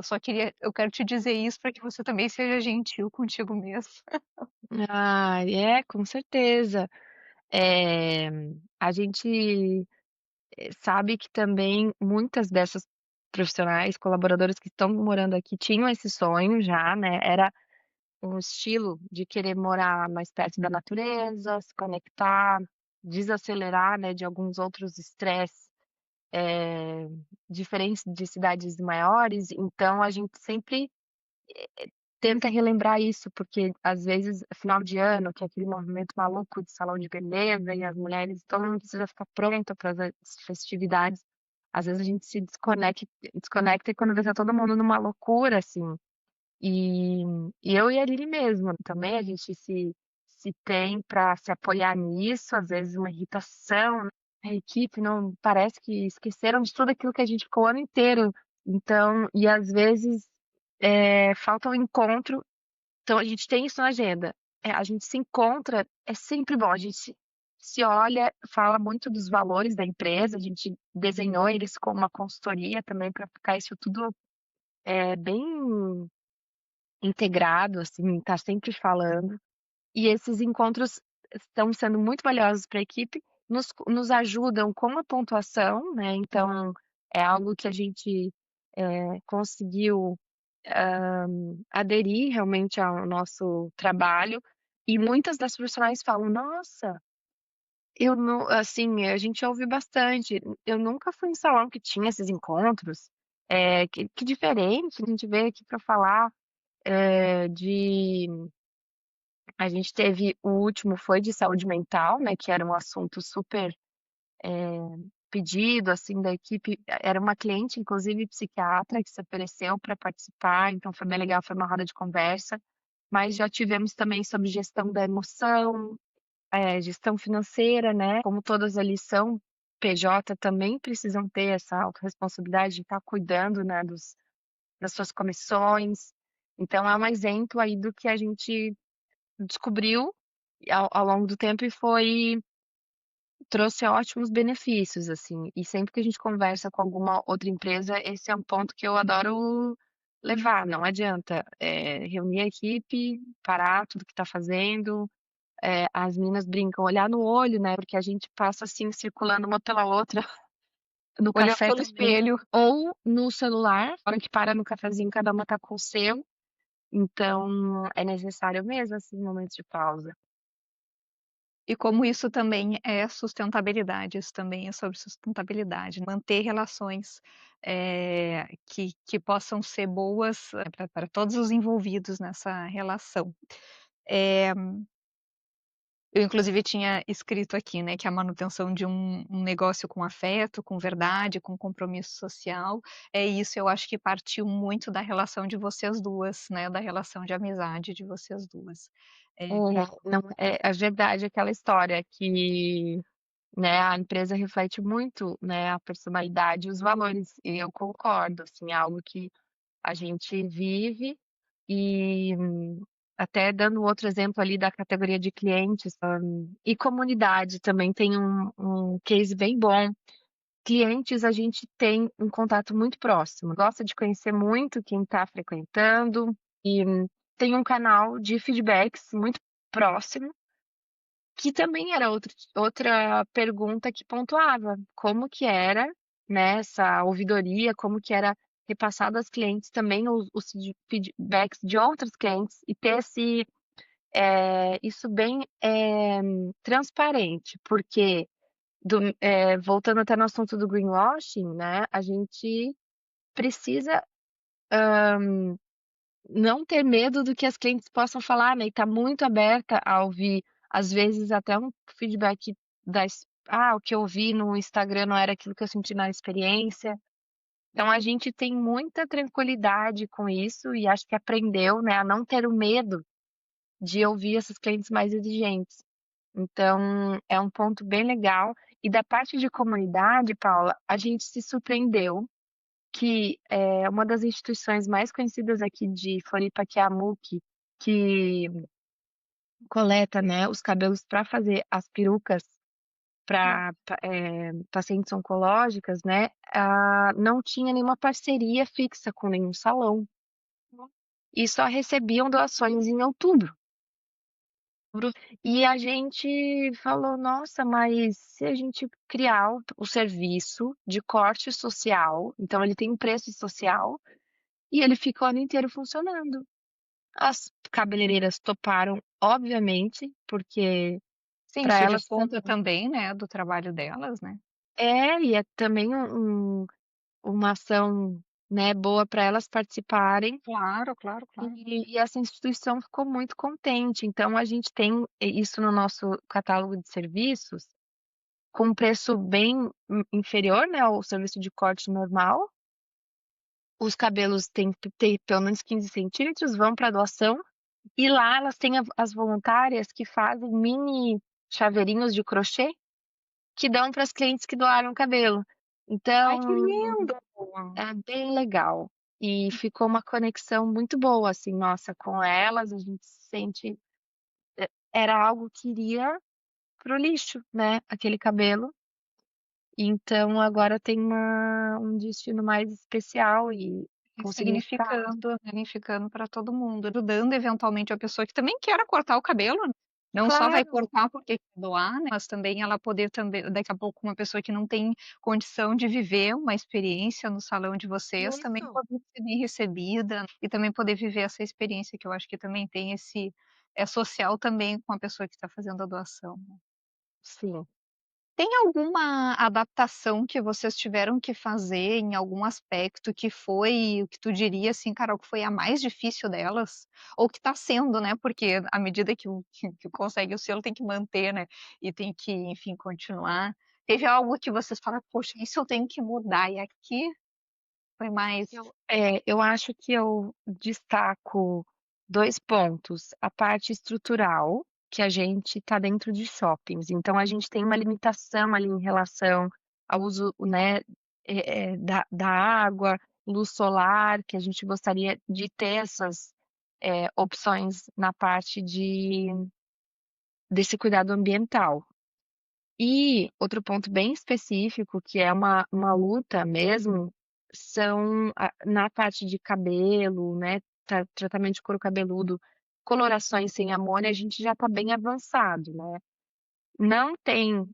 Speaker 1: eu quero te dizer isso para que você também seja gentil contigo mesmo.
Speaker 2: Ah, é, com certeza. Eh, a gente, sabe que também muitas dessas profissionais, colaboradoras que estão morando aqui tinham esse sonho já, né, era um estilo de querer morar mais perto da natureza, se conectar, desacelerar, né, de alguns outros estresses, eh, diferentes de cidades maiores, então a gente sempre tenta relembrar isso, porque às vezes final de ano, que é aquele movimento maluco de salão de beleza e as mulheres, todo mundo precisa ficar pronta para as festividades. Às vezes a gente se desconecta e quando vê tá todo mundo numa loucura, assim. E eu e a Lili mesmo, também a gente se tem para se apoiar nisso, às vezes uma irritação, né, a equipe não parece que esqueceram de tudo aquilo que a gente ficou o ano inteiro, então e às vezes, falta o encontro, então a gente tem isso na agenda, a gente se encontra, é sempre bom, a gente se olha, fala muito dos valores da empresa, a gente desenhou eles como uma consultoria também para ficar isso tudo, bem integrado, assim, tá sempre falando. E esses encontros estão sendo muito valiosos para a equipe, nos ajudam com a pontuação, né, então é algo que a gente, conseguiu, aderir realmente ao nosso trabalho, e muitas das profissionais falam: "Nossa, eu não", assim, a gente ouve bastante, "Eu nunca fui em salão que tinha esses encontros, que diferente, a gente veio aqui para falar, de". A gente teve o último foi de saúde mental, né, que era um assunto super, eh, pedido, assim, da equipe. Era uma cliente, inclusive psiquiatra, que se ofereceu para participar, então foi bem legal, foi uma roda de conversa. Mas já tivemos também sobre gestão da emoção, gestão financeira, né, como todas ali são PJ, também precisam ter essa autorresponsabilidade de estar cuidando, né, nas suas comissões. Então é um exemplo aí do que a gente descobriu ao longo do tempo e trouxe ótimos benefícios, assim. E sempre que a gente conversa com alguma outra empresa, esse é um ponto que eu adoro levar. Não adianta, reunir a equipe, parar tudo que está fazendo, as meninas brincam, olhar no olho, né, porque a gente passa, assim, circulando uma pela outra, no
Speaker 1: Olhando
Speaker 2: café
Speaker 1: pelo
Speaker 2: também,
Speaker 1: espelho.
Speaker 2: ou no celular, na hora que para no cafezinho, cada uma tá com o seu, então é necessário mesmo, assim, momentos de pausa.
Speaker 1: E como isso também é sustentabilidade, isso também é sobre sustentabilidade, manter relações, que possam ser boas, para todos os envolvidos nessa relação. Eh, eu inclusive tinha escrito aqui, né, que a manutenção de um negócio com afeto, com verdade, com compromisso social, é isso, eu acho que partiu muito da relação de vocês duas, né, da relação de amizade de vocês duas. Pra
Speaker 2: Não é verdade aquela história que, né, a empresa reflete muito, né, a personalidade e os valores, e eu concordo, assim, é algo que a gente vive e, até dando outro exemplo ali da categoria de clientes, e comunidade também tem um case bem bom. Clientes, a gente tem um contato muito próximo, gosta de conhecer muito quem está frequentando e tem um canal de feedbacks muito próximo, que também era outra pergunta que pontuava, como que era, né, essa ouvidoria, como que era repassado aos clientes também os feedbacks de outros clientes e ter isso bem, transparente, porque voltando até no assunto do greenwashing, né, a gente precisa não ter medo do que as clientes possam falar, né, e tá muito aberta a ouvir, às vezes até um feedback o que eu vi no Instagram não era aquilo que eu senti na experiência. Então a gente tem muita tranquilidade com isso e acho que aprendeu, né, a não ter o medo de ouvir esses clientes mais exigentes. Então é um ponto bem legal. E da parte de comunidade, Paula, a gente se surpreendeu que é uma das instituições mais conhecidas aqui de Floripa, que é a MUC, que coleta, né, os cabelos para fazer as perucas para pacientes oncológicas, né, não tinha nenhuma parceria fixa com nenhum salão e só recebiam doações em outubro. E a gente falou: "Nossa, mas se a gente criar o serviço de corte social", então ele tem um preço social, e ele fica o ano inteiro funcionando. As cabeleireiras toparam, obviamente, porque
Speaker 1: sim,
Speaker 2: para
Speaker 1: isso
Speaker 2: elas
Speaker 1: desconta também, né, do trabalho delas, né.
Speaker 2: e é também uma ação, né, boa para elas participarem,
Speaker 1: Claro, claro, claro.
Speaker 2: e essa instituição ficou muito contente. Então a gente tem isso no nosso catálogo de serviços, com um preço bem inferior, né, ao serviço de corte normal. Os cabelos têm que ter pelo menos 15 centímetros, vão para doação. E lá elas têm as voluntárias que fazem mini chaveirinhos de crochê, que dão para as clientes que doaram o cabelo.
Speaker 1: Ai, que
Speaker 2: Então,
Speaker 1: lindo!
Speaker 2: é bem legal. E ficou uma conexão muito boa, assim, nossa, com elas, a gente se sente era algo que iria para o lixo, né, aquele cabelo. Então agora tem um destino mais especial e com significado.
Speaker 1: Significando para todo mundo, ajudando eventualmente a pessoa que também queira cortar o cabelo, né, não só vai
Speaker 2: Claro,
Speaker 1: cortar porque quer doar, né, mas também ela poder também daqui a pouco uma pessoa que não tem condição de viver uma experiência no salão de vocês, também
Speaker 2: isso.
Speaker 1: poder ser bem recebida e também poder viver essa experiência que eu acho que também tem esse é social também com a pessoa que está fazendo a doação, né.
Speaker 2: Sim.
Speaker 1: Tem alguma adaptação que vocês tiveram que fazer em algum aspecto que foi o que tu diria, assim, Carol, que foi a mais difícil delas? Ou que tá sendo, né, porque à medida que consegue o selo tem que manter, né, e tem que, enfim, continuar. Teve algo que vocês falaram: "Poxa, isso eu tenho que mudar", e aqui foi mais
Speaker 2: Eu acho que eu destaco 2 pontos, a parte estrutural, que a gente está dentro de shoppings, então a gente tem uma limitação ali em relação ao uso, né, da água, luz solar, que a gente gostaria de ter essas, opções na parte desse cuidado ambiental. E outro ponto bem específico, que é uma luta mesmo, são na parte de cabelo, né, tratamento de couro cabeludo, colorações sem amônia, a gente já está bem avançado, né. Não tem,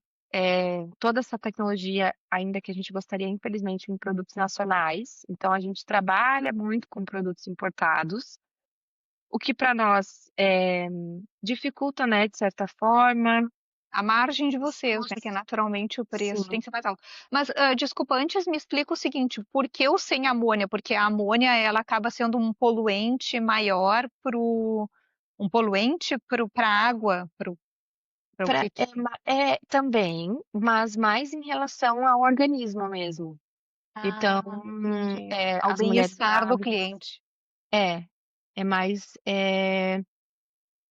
Speaker 2: toda essa tecnologia ainda que a gente gostaria, infelizmente, em produtos nacionais, então a gente trabalha muito com produtos importados, o que para nós, dificulta, né, de certa forma.
Speaker 1: A margem de
Speaker 2: Se
Speaker 1: vocês, né, que naturalmente o preço tem
Speaker 2: sim.
Speaker 1: que ser mais alto. Mas, desculpa, antes me explica o seguinte, por que o sem amônia? Porque a amônia ela acaba sendo um poluente maior um poluente para a água, para o que que
Speaker 2: Também, mas mais em relação ao organismo mesmo. Então,
Speaker 1: entendi. Ao
Speaker 2: as mulheres
Speaker 1: bem-estar do
Speaker 2: grávidas
Speaker 1: cliente.
Speaker 2: é, é mais,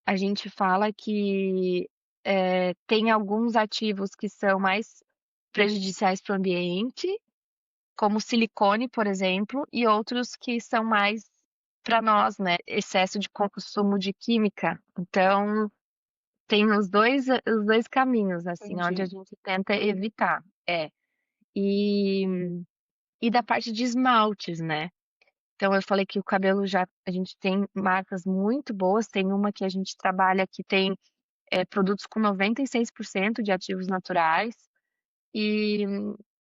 Speaker 2: a gente fala que, tem alguns ativos que são mais prejudiciais para o ambiente, como o silicone, por exemplo, e outros que são mais para nós, né, excesso de consumo de química. Então, tem os dois caminhos, assim, onde a
Speaker 1: Entendi.
Speaker 2: gente tenta evitar. É. E e da parte de esmaltes, né. Então eu falei que o cabelo já a gente tem marcas muito boas, tem uma que a gente trabalha que tem, produtos com 96% de ativos naturais, e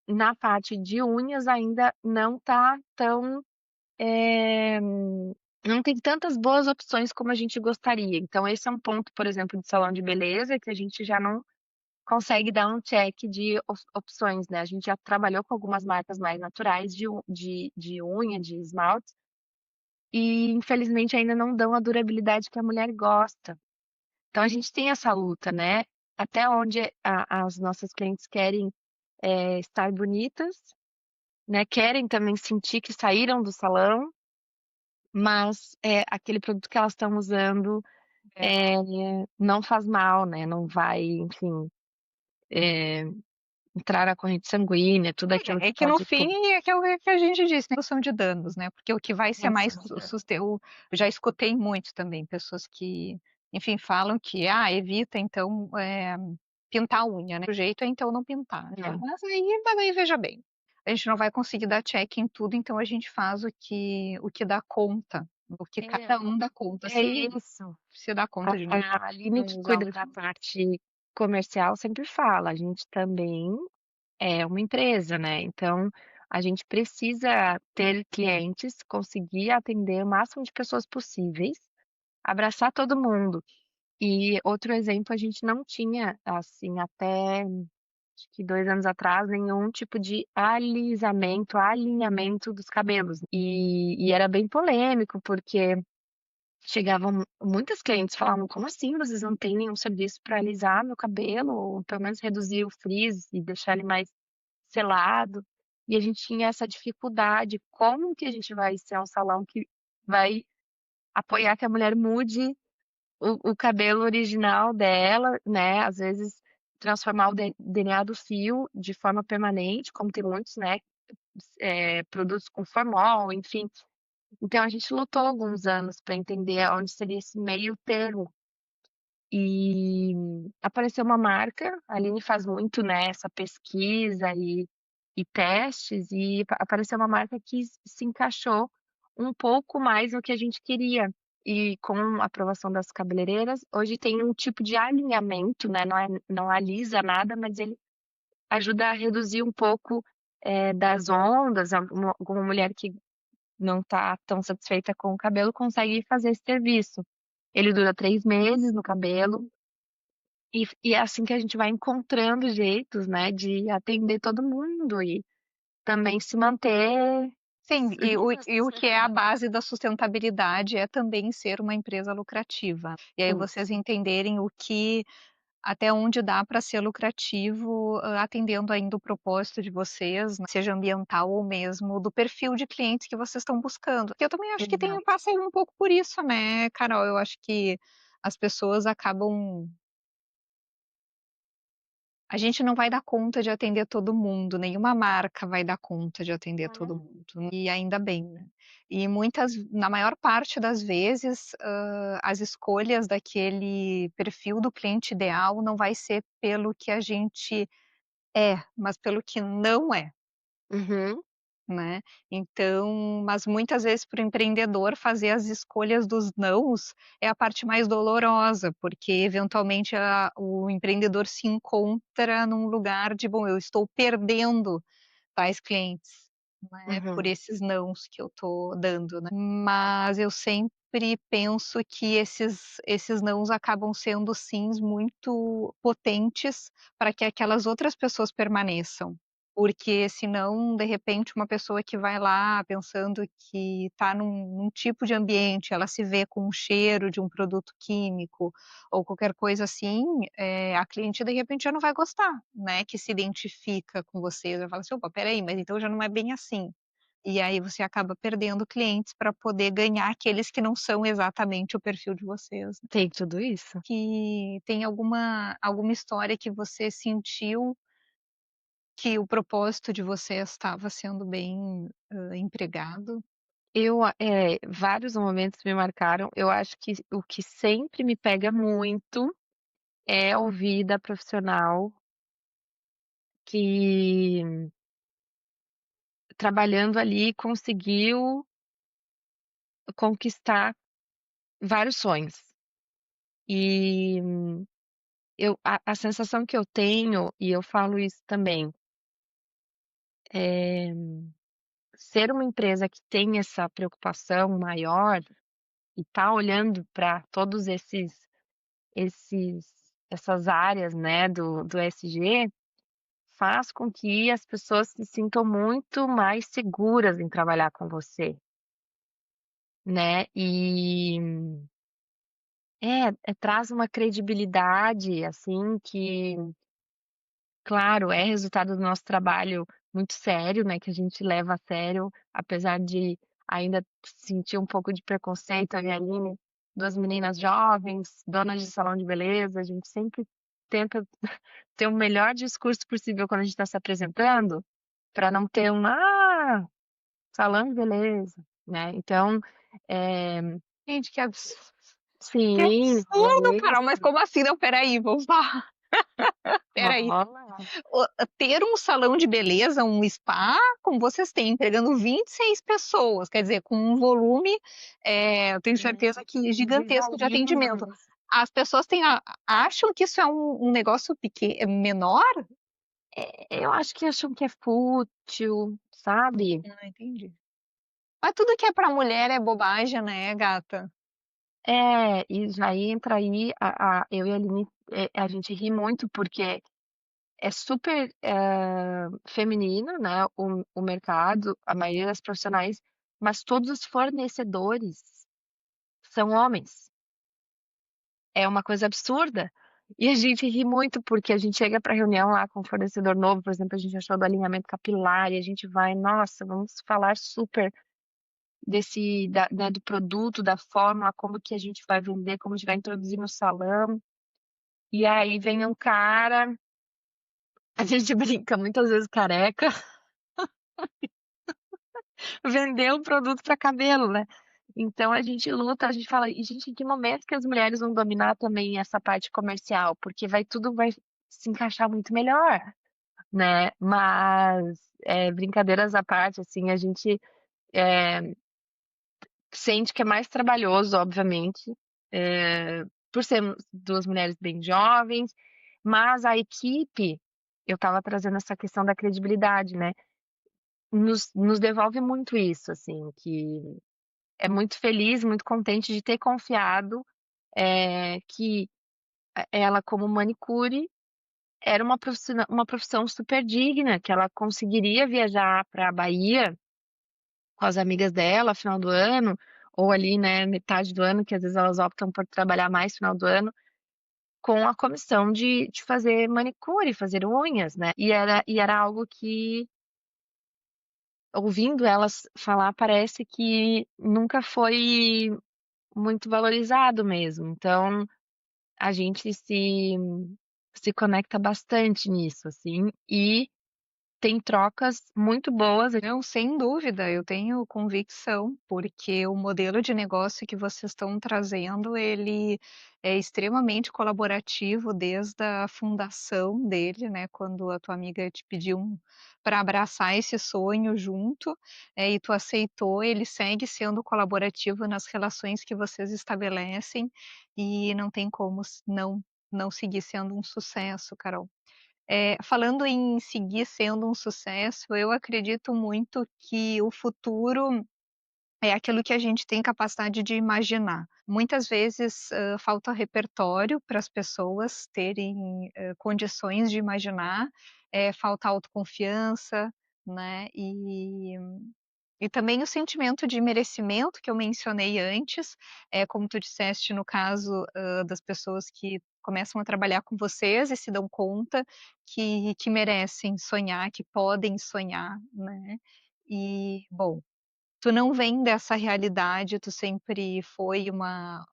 Speaker 2: na parte de unhas ainda não tá tão, eh, não tem tantas boas opções como a gente gostaria. Então esse é um ponto, por exemplo, de salão de beleza que a gente já não consegue dar um check de opções, né. A gente já trabalhou com algumas marcas mais naturais de unha, de esmalte, e infelizmente ainda não dão a durabilidade que a mulher gosta. Então a gente tem essa luta, né, até onde as nossas clientes querem, estar bonitas, né, querem também sentir que saíram do salão, mas, aquele produto que elas estão usando,
Speaker 1: É.
Speaker 2: não faz mal, né, não vai, enfim, eh, entrar na corrente sanguínea, tudo aquilo
Speaker 1: É
Speaker 2: que
Speaker 1: que no
Speaker 2: pode
Speaker 1: fim é que é o que a gente disse, né, redução de danos, né, porque o que vai ser mais
Speaker 2: redução de danos.
Speaker 1: eu já escutei muito também pessoas que, enfim, falam que: "Ah, evita então, pintar a unha, né, o jeito é então não pintar". Eu falo:
Speaker 2: É.
Speaker 1: "Mas aí veja bem, a gente não vai conseguir dar check em tudo, então a gente faz o que dá conta, o que
Speaker 2: É,
Speaker 1: cada um dá conta,
Speaker 2: é isso.
Speaker 1: se dá
Speaker 2: A
Speaker 1: conta de
Speaker 2: a Aline
Speaker 1: não
Speaker 2: que
Speaker 1: usar
Speaker 2: cuida
Speaker 1: o
Speaker 2: da parte comercial sempre fala, a gente também é uma empresa, né, então a gente precisa ter clientes, conseguir atender o máximo de pessoas possíveis, abraçar todo mundo. E outro exemplo, a gente não tinha, assim, até acho que 2 anos atrás, nenhum tipo de alisamento, alinhamento dos cabelos. E era bem polêmico, porque chegavam muitas clientes falavam: "Como assim vocês não têm nenhum serviço para alisar meu cabelo ou pelo menos reduzir o frizz e deixar ele mais selado?". E a gente tinha essa dificuldade, como que a gente vai ser um salão que vai apoiar que a mulher mude o cabelo original dela, né, às vezes transformar o DNA do fio de forma permanente, como tem muitos, né, produtos com formol, enfim. Então a gente lutou alguns anos para entender aonde seria esse meio termo. E apareceu uma marca, a Aline faz muito, né, essa pesquisa e testes, e apareceu uma marca que se encaixou um pouco mais no que a gente queria. E com a aprovação das cabeleireiras, hoje tem um tipo de alinhamento, né, não alisa nada, mas ele ajuda a reduzir um pouco, das ondas, alguma mulher que não está tão satisfeita com o cabelo consegue fazer esse serviço. Ele dura 3 meses no cabelo, e é assim que a gente vai encontrando jeitos, né, de atender todo mundo e também se manter
Speaker 1: sim,
Speaker 2: viva,
Speaker 1: e o que é a
Speaker 2: sustentável.
Speaker 1: base da sustentabilidade é também ser uma empresa lucrativa. E aí vocês
Speaker 2: Isso,
Speaker 1: entenderem o que até onde dá para ser lucrativo, atendendo ainda o propósito de vocês, né, seja ambiental ou mesmo do perfil de clientes que vocês estão buscando. Porque eu também acho que tem
Speaker 2: exato.
Speaker 1: passa um pouco por isso, né, Carol, eu acho que as pessoas acabam A gente não vai dar conta de atender todo mundo, nenhuma marca vai dar conta de atender todo
Speaker 2: Uhum.
Speaker 1: mundo, e ainda bem, né. E na maior parte das vezes, as escolhas daquele perfil do cliente ideal não vai ser pelo que a gente é, mas pelo que não é.
Speaker 2: Uhum.
Speaker 1: Né, então mas muitas vezes para o empreendedor fazer as escolhas dos nãos é a parte mais dolorosa, porque eventualmente o empreendedor se encontra num lugar de: "Bom, eu estou perdendo tais clientes, né, por
Speaker 2: Uhum.
Speaker 1: esses nãos que eu estou dando, né". Mas eu sempre penso que esses nãos acabam sendo sims muito potentes para que aquelas outras pessoas permaneçam. Porque senão, de repente, uma pessoa que vai lá pensando que está num tipo de ambiente, ela se vê com o cheiro de um produto químico ou qualquer coisa assim, a cliente de repente já não vai gostar, né, que se identifica com você, vai falar assim: "Opa, espera aí, mas então já não é bem assim". E aí você acaba perdendo clientes para poder ganhar aqueles que não são exatamente o perfil de vocês, né.
Speaker 2: Tem tudo isso.
Speaker 1: Que tem alguma história que você sentiu que o propósito de vocês estava sendo bem, empregado?
Speaker 2: Vários momentos me marcaram. Eu acho que o que sempre me pega muito é ouvir da profissional que, trabalhando ali, conseguiu conquistar vários sonhos. E a sensação que eu tenho, e eu falo isso também, eh, ser uma empresa que tem essa preocupação maior e tá olhando para todos esses essas áreas, né, do ESG, faz com que as pessoas se sintam muito mais seguras em trabalhar com você, né. Traz uma credibilidade, assim, que, claro, é resultado do nosso trabalho muito sério, né, que a gente leva a sério, apesar de ainda sentir um pouco de preconceito, eu e a Aline, 2 meninas jovens, donas de salão de beleza, a gente sempre tenta ter o melhor discurso possível quando a gente está se apresentando, para não ter um: "Ah, salão de beleza", né. Então, eh
Speaker 1: Gente, que
Speaker 2: sim, rola
Speaker 1: absurdo, Carol, mas
Speaker 2: isso.
Speaker 1: como assim? Não, espera aí, vamos lá, espera aí.
Speaker 2: Rola.
Speaker 1: Ter um salão de beleza, um spa, como vocês têm, empregando 26 pessoas, quer dizer, com um volume, eu tenho certeza que gigantesco de atendimento.
Speaker 2: Visualiza.
Speaker 1: As pessoas acham que isso é um negócio menor?
Speaker 2: Eu acho que acham que é fútil, sabe.
Speaker 1: Entendi. Mas tudo que é pra mulher é bobagem, né, gata?
Speaker 2: E já entra aí eu e a Aline, a gente ri muito, porque é super, feminino, né, o mercado, a maioria das profissionais, mas todos os fornecedores são homens. É uma coisa absurda. E a gente ri muito, porque a gente chega para reunião lá com um fornecedor novo, por exemplo, a gente achou do alinhamento capilar e a gente vai: "Nossa, vamos falar super do produto, da forma como que a gente vai vender, como a gente vai introduzir no salão". E aí vem um cara, a gente brinca muitas vezes careca, vender um produto para cabelo, né. Então a gente luta, a gente fala: "E gente, em que momento que as mulheres vão dominar também essa parte comercial? Porque tudo vai se encaixar muito melhor", né. Mas, brincadeiras à parte, assim, a gente, eh, sente que é mais trabalhoso, obviamente, por sermos 2 mulheres bem jovens, mas a equipe, eu estava trazendo essa questão da credibilidade, né, nos devolve muito isso, assim, que é muito feliz, muito contente de ter confiado, que ela, como manicure, era uma profissão super digna, que ela conseguiria viajar para a Bahia com as amigas dela final do ano, ou ali, né, metade do ano, que às vezes elas optam por trabalhar mais final do ano, com a comissão de fazer manicure, fazer unhas, né. E era algo que, ouvindo elas falar, parece que nunca foi muito valorizado mesmo. Então, a gente se conecta bastante nisso, assim, e tem trocas muito boas.
Speaker 1: Não, sem dúvida, eu tenho convicção, porque o modelo de negócio que vocês estão trazendo, ele é extremamente colaborativo desde a fundação dele, né, quando a tua amiga te pediu para abraçar esse sonho junto, e tu aceitou, ele segue sendo colaborativo nas relações que vocês estabelecem, e não tem como não seguir sendo um sucesso, Carol. Falando em seguir sendo um sucesso, eu acredito muito que o futuro é aquilo que a gente tem capacidade de imaginar. Muitas vezes, falta repertório para as pessoas terem, condições de imaginar, falta autoconfiança, né, e também o sentimento de merecimento que eu mencionei antes, como tu disseste no caso, das pessoas que começam a trabalhar com vocês e se dão conta que merecem sonhar, que podem sonhar, né. E, bom, tu não vem dessa realidade, tu sempre foi uma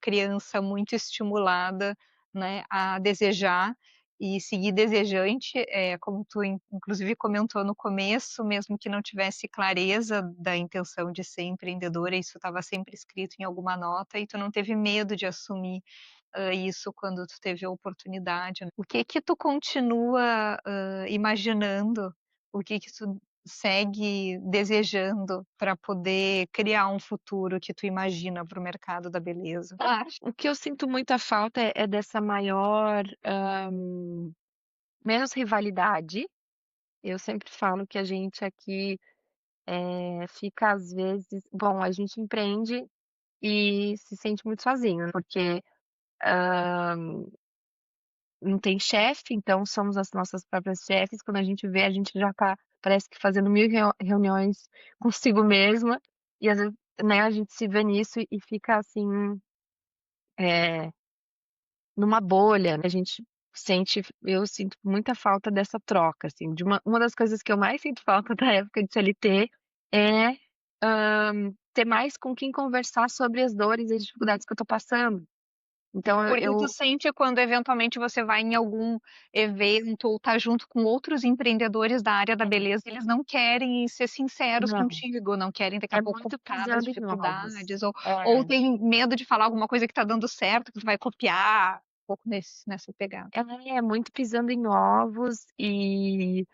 Speaker 1: criança muito estimulada, né, a desejar e seguir desejante, como tu inclusive comentou no começo, mesmo que não tivesse clareza da intenção de ser empreendedora, isso estava sempre escrito em alguma nota e tu não teve medo de assumir, isso quando tu teve a oportunidade, né. O que que tu continua, imaginando? O que que tu segue desejando para poder criar um futuro que tu imagina para o mercado da beleza?
Speaker 2: O que eu sinto muita falta é dessa maior, menos rivalidade. Eu sempre falo que a gente aqui, fica às vezes bom, a gente empreende e se sente muito sozinho, né, porque, não tem chefe, então somos as nossas próprias chefes, quando a gente vê, a gente já tá, parece que fazendo 1000 reuniões consigo mesma, e às vezes, né, a gente se vê nisso e fica assim, eh, numa bolha, né, a gente sente eu sinto muita falta dessa troca, assim, de uma das coisas que eu mais sinto falta da época de CLT é, ter mais com quem conversar sobre as dores e as dificuldades que eu tô passando. Então
Speaker 1: Porque tu
Speaker 2: eu
Speaker 1: sente quando eventualmente você vai em algum evento ou tá junto com outros empreendedores da área da beleza, eles não querem ser sinceros
Speaker 2: não,
Speaker 1: contigo, não querem daqui a
Speaker 2: é
Speaker 1: pouco
Speaker 2: muito
Speaker 1: contar das
Speaker 2: pisando em ovos.
Speaker 1: dificuldades ou
Speaker 2: É.
Speaker 1: tem medo de falar alguma coisa que tá dando certo, que tu vai copiar, um pouco nessa pegada.
Speaker 2: É muito pisando em ovos e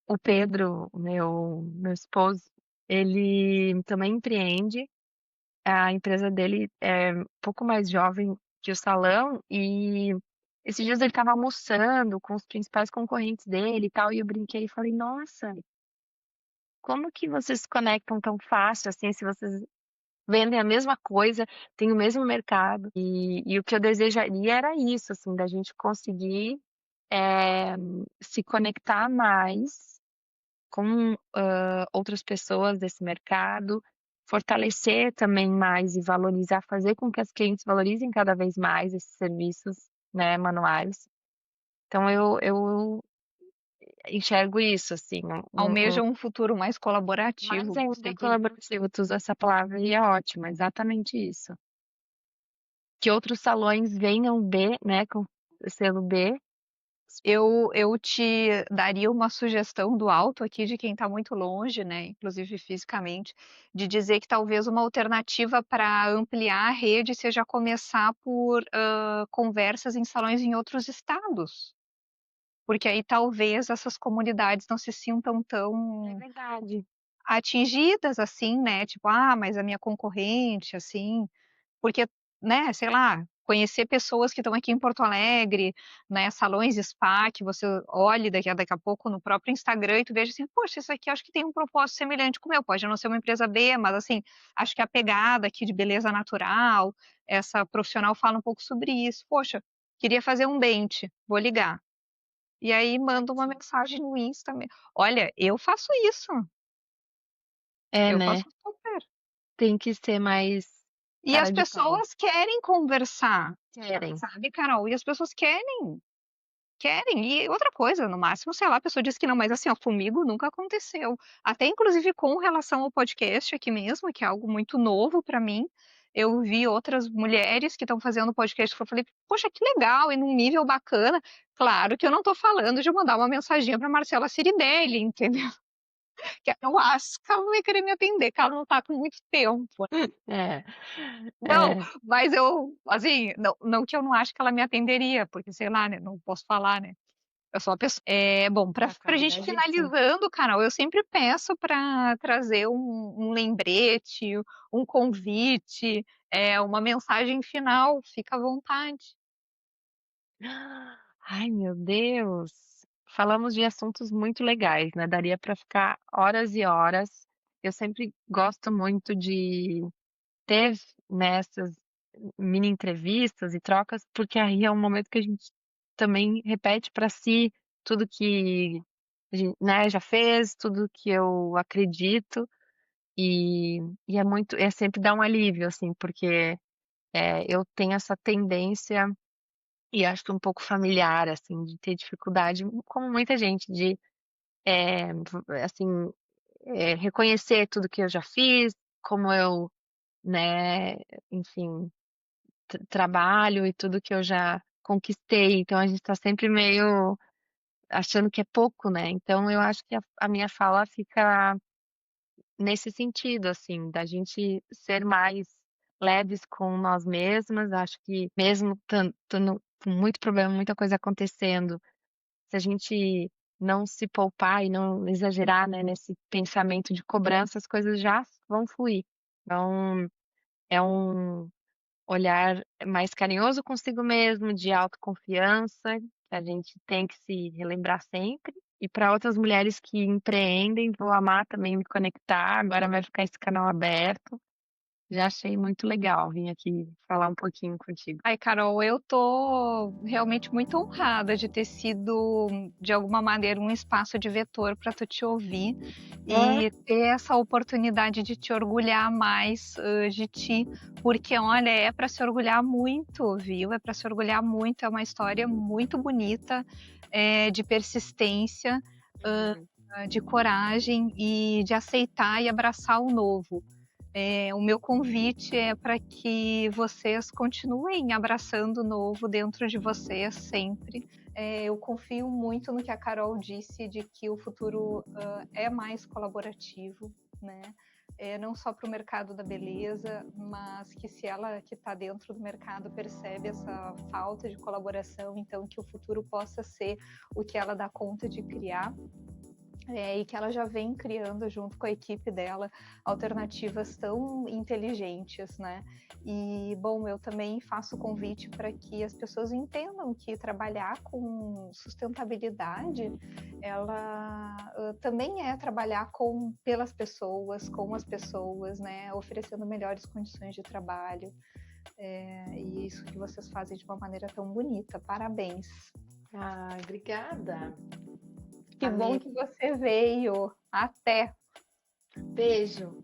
Speaker 2: o Pedro, meu esposo, ele também empreende, a empresa dele é um pouco mais jovem que o salão e esses dias ele estava almoçando com os principais concorrentes dele e tal, e eu brinquei e falei: "Nossa, como que vocês se conectam tão fácil assim, se vocês vendem a mesma coisa, têm o mesmo mercado?" E o que eu desejaria era isso, assim, da gente conseguir se conectar mais com, outras pessoas desse mercado, fortalecer também mais e valorizar, fazer com que as clientes valorizem cada vez mais esses serviços, né, manuais. Então eu enxergo isso, assim,
Speaker 1: Almeja um futuro mais
Speaker 2: mais
Speaker 1: colaborativo,
Speaker 2: ainda
Speaker 1: gostei do
Speaker 2: colaborativo, tu usou essa palavra e é ótima, exatamente isso. Que outros salões venham B, né, com selo B.
Speaker 1: eu te daria uma sugestão do alto aqui de quem está muito longe, né, inclusive fisicamente, de dizer que talvez uma alternativa para ampliar a rede seja começar por, conversas em salões em outros estados, porque aí talvez essas comunidades não se sintam
Speaker 2: É
Speaker 1: tão
Speaker 2: verdade.
Speaker 1: atingidas, assim, né, tipo: "Ah, mas a minha concorrente", assim. Porque, né, sei lá, conhecer pessoas que estão aqui em Porto Alegre, né, salões de spa que você olhe daqui a pouco no próprio Instagram e tu veja assim: "Poxa, isso aqui acho que tem um propósito semelhante com o meu", pode não ser uma empresa B, mas assim, acho que a pegada aqui de beleza natural, essa profissional fala um pouco sobre isso. "Poxa, queria fazer um dente, vou ligar". E aí manda uma mensagem no Insta me olha, eu faço isso,
Speaker 2: É,
Speaker 1: eu
Speaker 2: né,
Speaker 1: faço super.
Speaker 2: tem que ser mais
Speaker 1: E as
Speaker 2: cara de pau.
Speaker 1: pessoas querem conversar,
Speaker 2: Querem.
Speaker 1: sabe, Carol, e as pessoas querem. E outra coisa, no máximo, sei lá, a pessoa diz que não, mas assim, ó, comigo nunca aconteceu. Até inclusive com relação ao podcast aqui mesmo, que é algo muito novo pra mim, eu vi outras mulheres que estão fazendo podcast que eu falei: "Poxa, que legal, e num nível bacana". Claro que eu não estou falando de mandar uma mensaginha para Marcela Ciridelli, entendeu? Que eu acho que ela não vai querer me atender, que ela não está com muito tempo.
Speaker 2: É,
Speaker 1: Não,
Speaker 2: é,
Speaker 1: mas eu, assim, não que eu não acho que ela me atenderia, porque sei lá, né, não posso falar, né. Eu sou uma pessoa bom,
Speaker 2: tá com a
Speaker 1: pra
Speaker 2: vida
Speaker 1: gente
Speaker 2: agitada.
Speaker 1: finalizando, Carol, eu sempre peço para trazer um lembrete, um convite, uma mensagem final, fica à vontade.
Speaker 2: Ai, meu Deus! Falamos de assuntos muito legais, né, daria para ficar horas e horas. Eu sempre gosto muito de ter, né, essas mini entrevistas e trocas, porque aí é um momento que a gente também repete para si tudo que a gen né, já fez, tudo que eu acredito, e é sempre dá um alívio, assim, porque, eu tenho essa tendência, e acho que um pouco familiar, assim, de ter dificuldade, como muita gente, de, assim, reconhecer tudo que eu já fiz, como eu, né, enfim, trabalho e tudo que eu já conquistei, então a gente tá sempre meio achando que é pouco, né, então eu acho que a minha fala fica nesse sentido, assim, da gente ser mais leves com nós mesmas, acho que mesmo estando com muito problema, muita coisa acontecendo, se a gente não se poupar e não exagerar, né, nesse pensamento de cobrança, as coisas já vão fluir. Então, é um olhar mais carinhoso consigo mesmo, de autoconfiança, que a gente tem que se relembrar sempre. E para outras mulheres que empreendem, vou amar também me conectar, agora vai ficar esse canal aberto. Já achei muito legal vir aqui falar um pouquinho contigo.
Speaker 1: Ai, Carol, eu tô realmente muito honrada de ter sido, de alguma maneira, um espaço de vetor para tu te ouvir
Speaker 2: É.
Speaker 1: e ter essa oportunidade de te orgulhar mais, de ti, porque olha, é para se orgulhar muito, viu, é para se orgulhar muito, é uma história muito bonita, de persistência,
Speaker 2: Uhum.
Speaker 1: de coragem e de aceitar e abraçar o novo. O meu convite é para que vocês continuem abraçando o novo dentro de vocês sempre. Eu confio muito no que a Carol disse de que o futuro, é mais colaborativo, né, não só para o mercado da beleza, mas que se ela que está dentro do mercado percebe essa falta de colaboração, então que o futuro possa ser o que ela dá conta de criar. E que ela já vem criando junto com a equipe dela alternativas tão inteligentes, né? E bom, eu também faço o convite para que as pessoas entendam que trabalhar com sustentabilidade, ela também é trabalhar pelas pessoas, com as pessoas, né? Oferecendo melhores condições de trabalho. E isso que vocês fazem de uma maneira tão bonita. Parabéns.
Speaker 2: Ai, obrigada.
Speaker 1: Que bom
Speaker 2: Amei.
Speaker 1: que você veio. Até.
Speaker 2: Beijo.